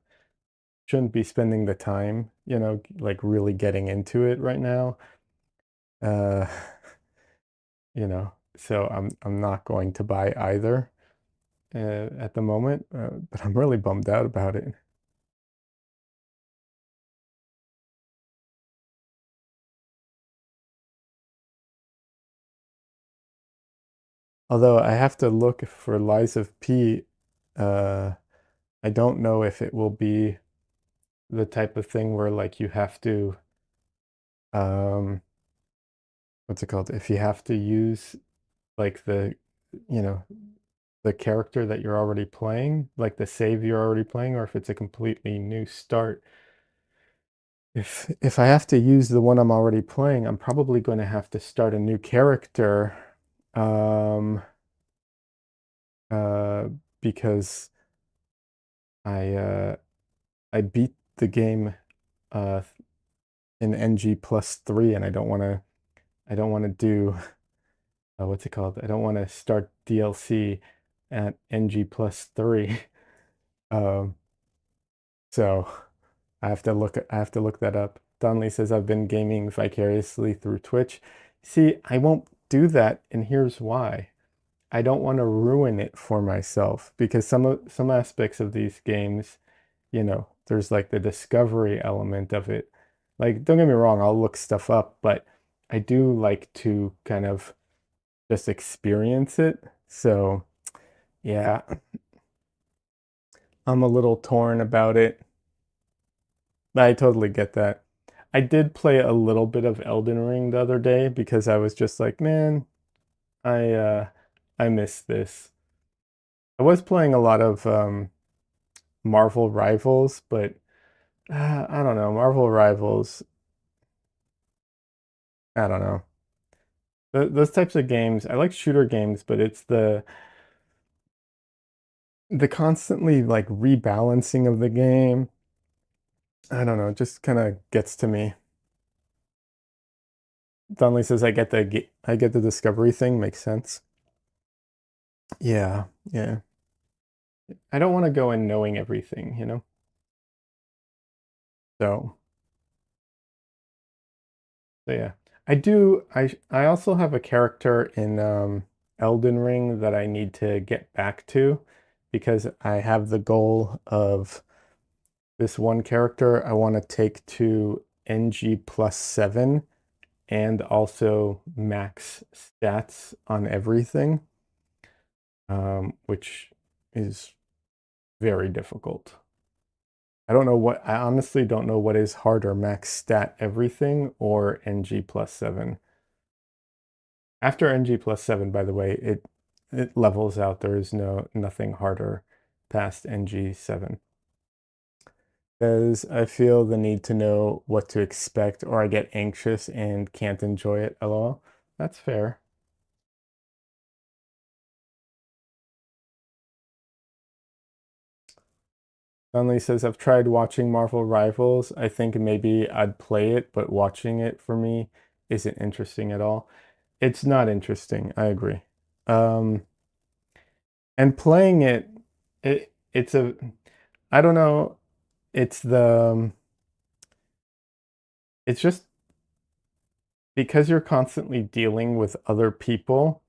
[SPEAKER 1] shouldn't be spending the time, like really getting into it right now. Uh, so I'm not going to buy either at the moment, but I'm really bummed out about it. Although I have to look for Lies of P, uh, I don't know if it will be the type of thing where like you have to, um, what's it called? If you have to use like you know, the character that you're already playing, like the save you're already playing, or if it's a completely new start. If I have to use the one I'm already playing, I'm probably going to have to start a new character, um, uh, because I beat the game uh in NG+3, and I don't want to do what's it called? I don't want to start DLC at NG+3. Um, so I have to look that up. Donnelly says I've been gaming vicariously through Twitch. See, I won't do that, and here's why. I don't want to ruin it for myself because some aspects of these games, there's like the discovery element of it. Like, don't get me wrong, I'll look stuff up, but I do like to kind of just experience it. So, yeah, I'm a little torn about it. I totally get that. I did play a little bit of Elden Ring the other day because I was just like, man, I uh I miss this. I was playing a lot of Marvel Rivals, but I don't know. Marvel Rivals, I don't know. Those types of games, I like shooter games, but it's the constantly like rebalancing of the game. I don't know, it just kind of gets to me. Donnelly says I get the discovery thing, makes sense. Yeah, yeah. I don't want to go in knowing everything, you know? So, so yeah. I also have a character in Elden Ring that I need to get back to because I have the goal of this one character I want to take to NG plus 7 and also max stats on everything, which is very difficult. I honestly don't know what is harder, max stat everything or NG plus 7. After NG plus 7, by the way, it levels out. There is nothing harder past NG 7. Because I feel the need to know what to expect or I get anxious and can't enjoy it at all. That's fair. Dunley says, I've tried watching Marvel Rivals. I think maybe I'd play it, but watching it for me isn't interesting at all. It's not interesting. I agree. Um, and playing it, it's I don't know. It's it's just because you're constantly dealing with other people,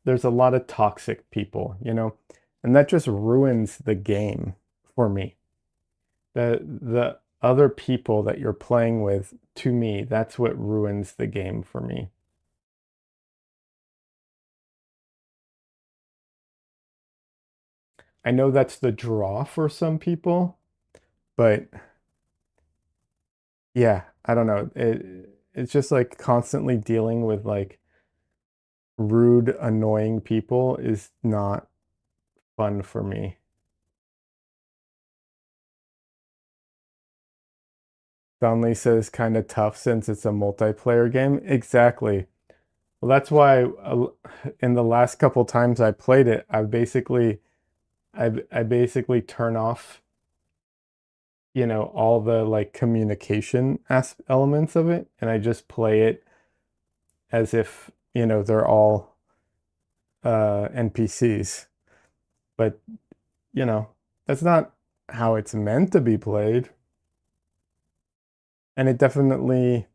[SPEAKER 1] there's a lot of toxic people, you know, and that just ruins the game for me. The other people that you're playing with, to me, that's what ruins the game for me. I know that's the draw for some people, but yeah, I don't know. It's just like constantly dealing with like rude, annoying people is not fun for me. Donley says kind of tough since it's a multiplayer game. Exactly. Well, that's why in the last couple times I played it, I basically turn off, you know, all the like communication as elements of it, and I just play it as if, you know, they're all NPCs. But, you know, that's not how it's meant to be played. And it definitely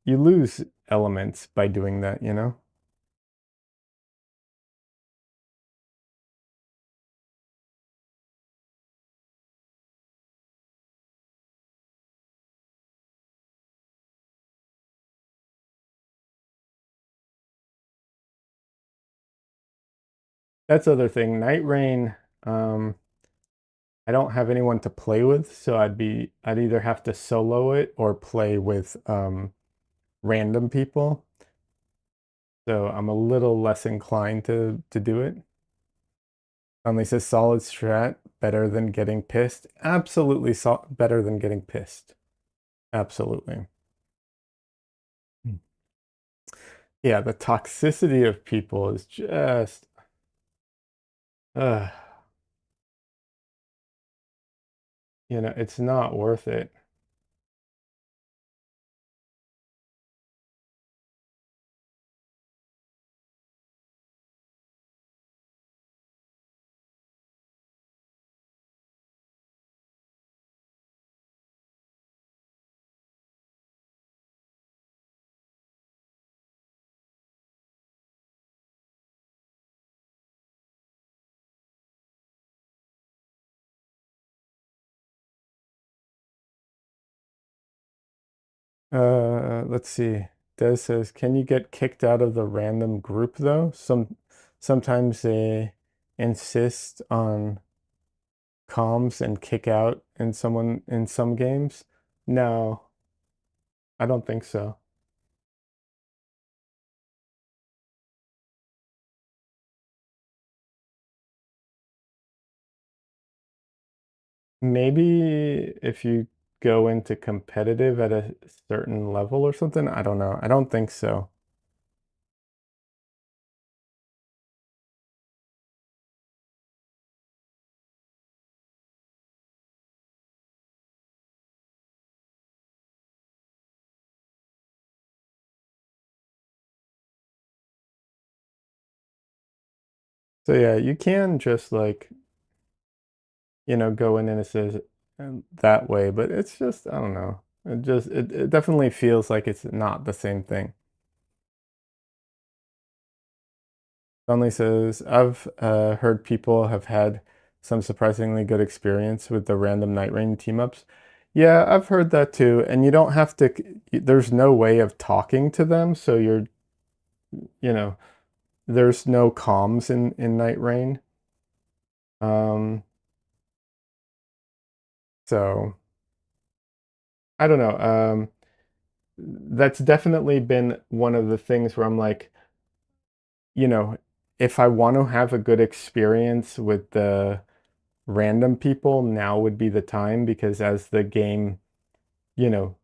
[SPEAKER 1] you lose elements by doing that, you know? That's the other thing. Night Rain, um, I don't have anyone to play with, so I'd either have to solo it or play with random people. So I'm a little less inclined to do it. Only says solid strat, better than getting pissed. Absolutely better than getting pissed. Absolutely. Yeah, the toxicity of people is just uh, you know, it's not worth it. Let's see. Des says, "Can you get kicked out of the random group though? Sometimes they insist on comms and kick out in someone in some games." No, I don't think so. Maybe if you go into competitive at a certain level or something, I don't know. I don't think so. So yeah, you can just like, go in and it says that way, but it's just, I don't know. It definitely feels like it's not the same thing. Conley says, I've heard people have had some surprisingly good experience with the random Night Rain team ups. Yeah, I've heard that too. And you don't have to, there's no way of talking to them. So you know, there's no comms in Night Rain. Um, so I don't know. That's definitely been one of the things where I'm like, you know, if I want to have a good experience with the random people, now would be the time because as the game, you know,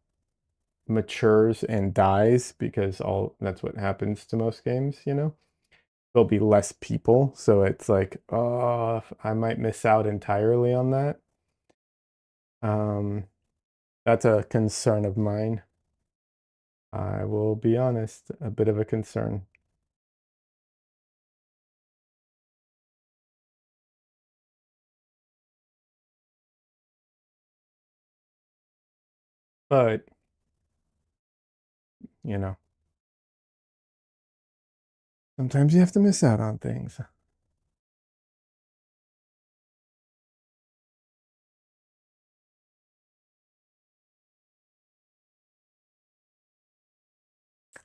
[SPEAKER 1] matures and dies, because all that's what happens to most games, there'll be less people. So it's like, oh, I might miss out entirely on that. Um, that's a concern of mine. I will be honest, a bit of a concern. But, you know, sometimes you have to miss out on things.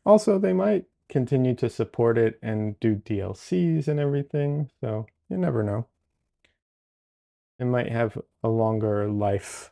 [SPEAKER 1] Also, they might continue to support it and do DLCs and everything, so you never know. It might have a longer life.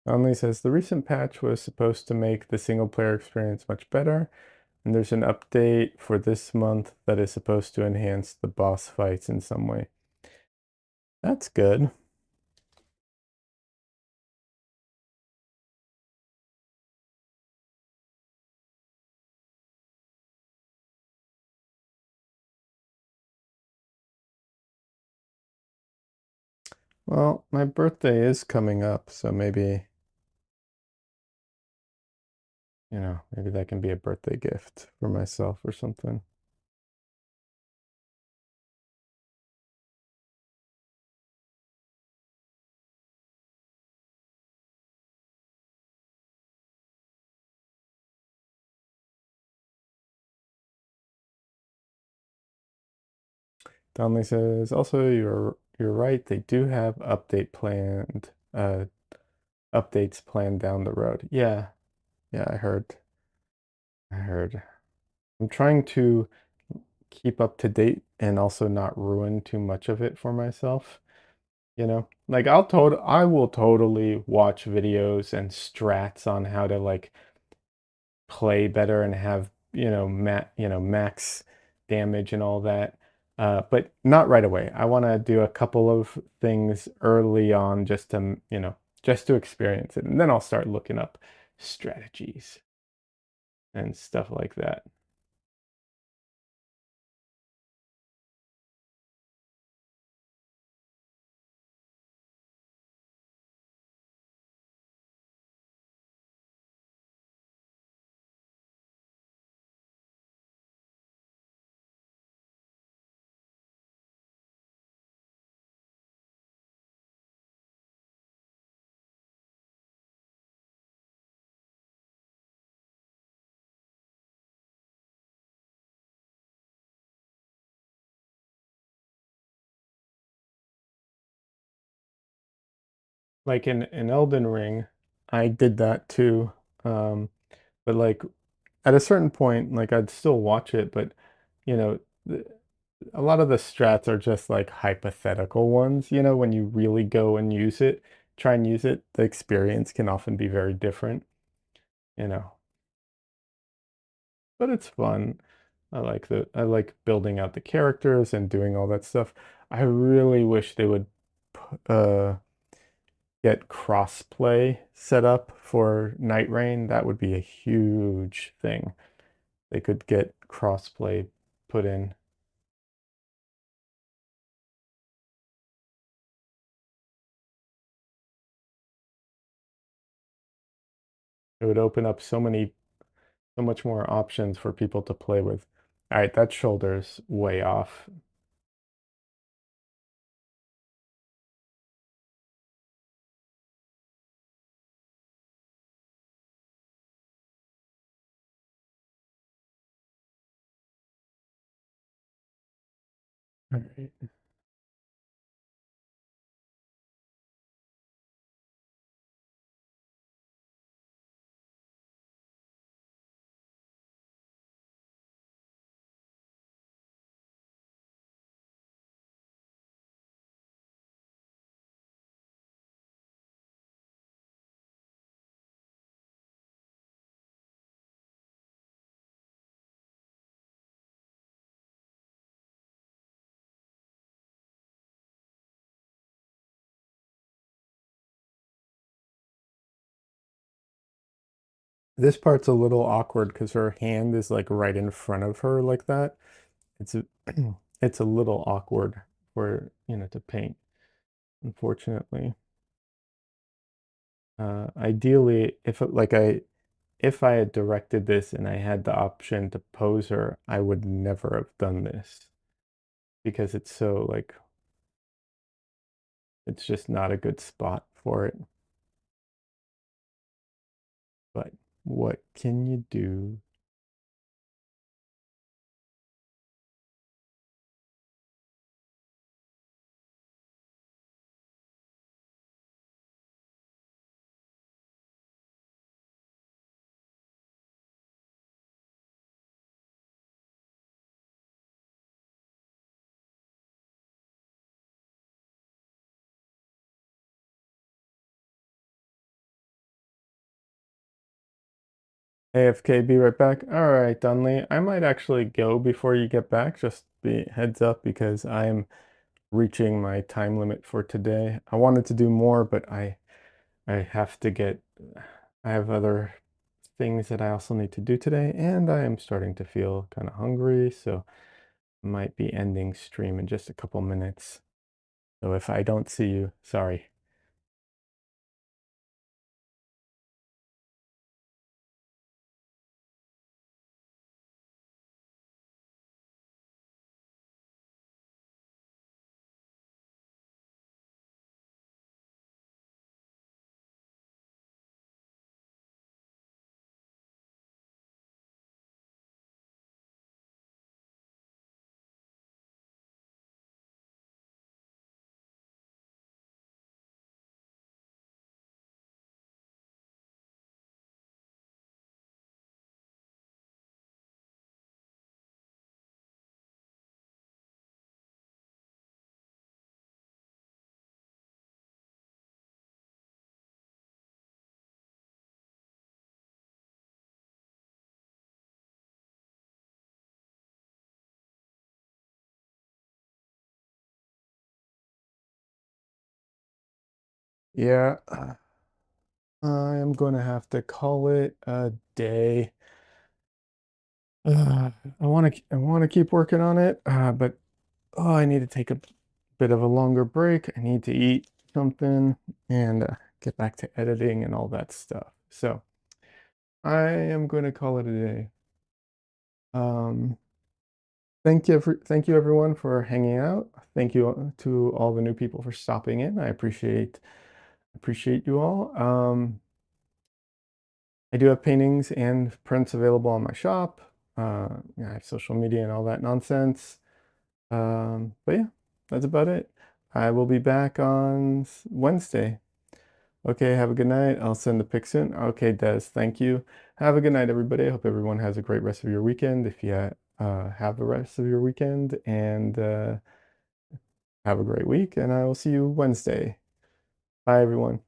[SPEAKER 1] Only says the recent patch was supposed to make the single player experience much better, and there's an update for this month that is supposed to enhance the boss fights in some way. That's good. Well, my birthday is coming up, so maybe, maybe that can be a birthday gift for myself or something. Donnelly says, also you're right, they do have updates planned down the road. Yeah, yeah, I heard. I heard. I'm trying to keep up to date and also not ruin too much of it for myself. Like I will totally watch videos and strats on how to like play better and have, max damage and all that. But not right away. I want to do a couple of things early on just to experience it. And then I'll start looking up strategies and stuff like that. like in Elden Ring, I did that too. Um, but like at a certain point, like I'd still watch it, but you know, a lot of the strats are just like hypothetical ones. When you really go and use it, try and use it, the experience can often be very different, you know. But it's fun. I like building out the characters and doing all that stuff. I really wish they would get crossplay set up for Night Rain. That would be a huge thing. They could get crossplay put in. It would open up so much more options for people to play with. All right, that shoulder's way off. All right. This part's a little awkward because her hand is like right in front of her like that. It's a, it's a little awkward for, to paint, unfortunately. Ideally, if I had directed this and I had the option to pose her, I would never have done this because it's so like it's just not a good spot for it. But what can you do? AFK, be right back. All right, Dunley. I might actually go before you get back. Just be heads up because I'm reaching my time limit for today. I wanted to do more, but I have to get I have other things that I also need to do today, and I am starting to feel kind of hungry, so I might be ending stream in just a couple minutes. So if I don't see you, sorry. Yeah, I am going to have to call it a day. I want to keep working on it, but I need to take a bit of a longer break. I need to eat something and get back to editing and all that stuff. So I am going to call it a day. Um, thank you everyone for hanging out. Thank you to all the new people for stopping in. I appreciate you all. I do have paintings and prints available on my shop. I have social media and all that nonsense. But yeah, that's about it. I will be back on Wednesday. Okay, have a good night. I'll send the pics in. Okay, Des, thank you. Have a good night, everybody. I hope everyone has a great rest of your weekend. If you have the rest of your weekend, and have a great week, and I will see you Wednesday. Bye, everyone.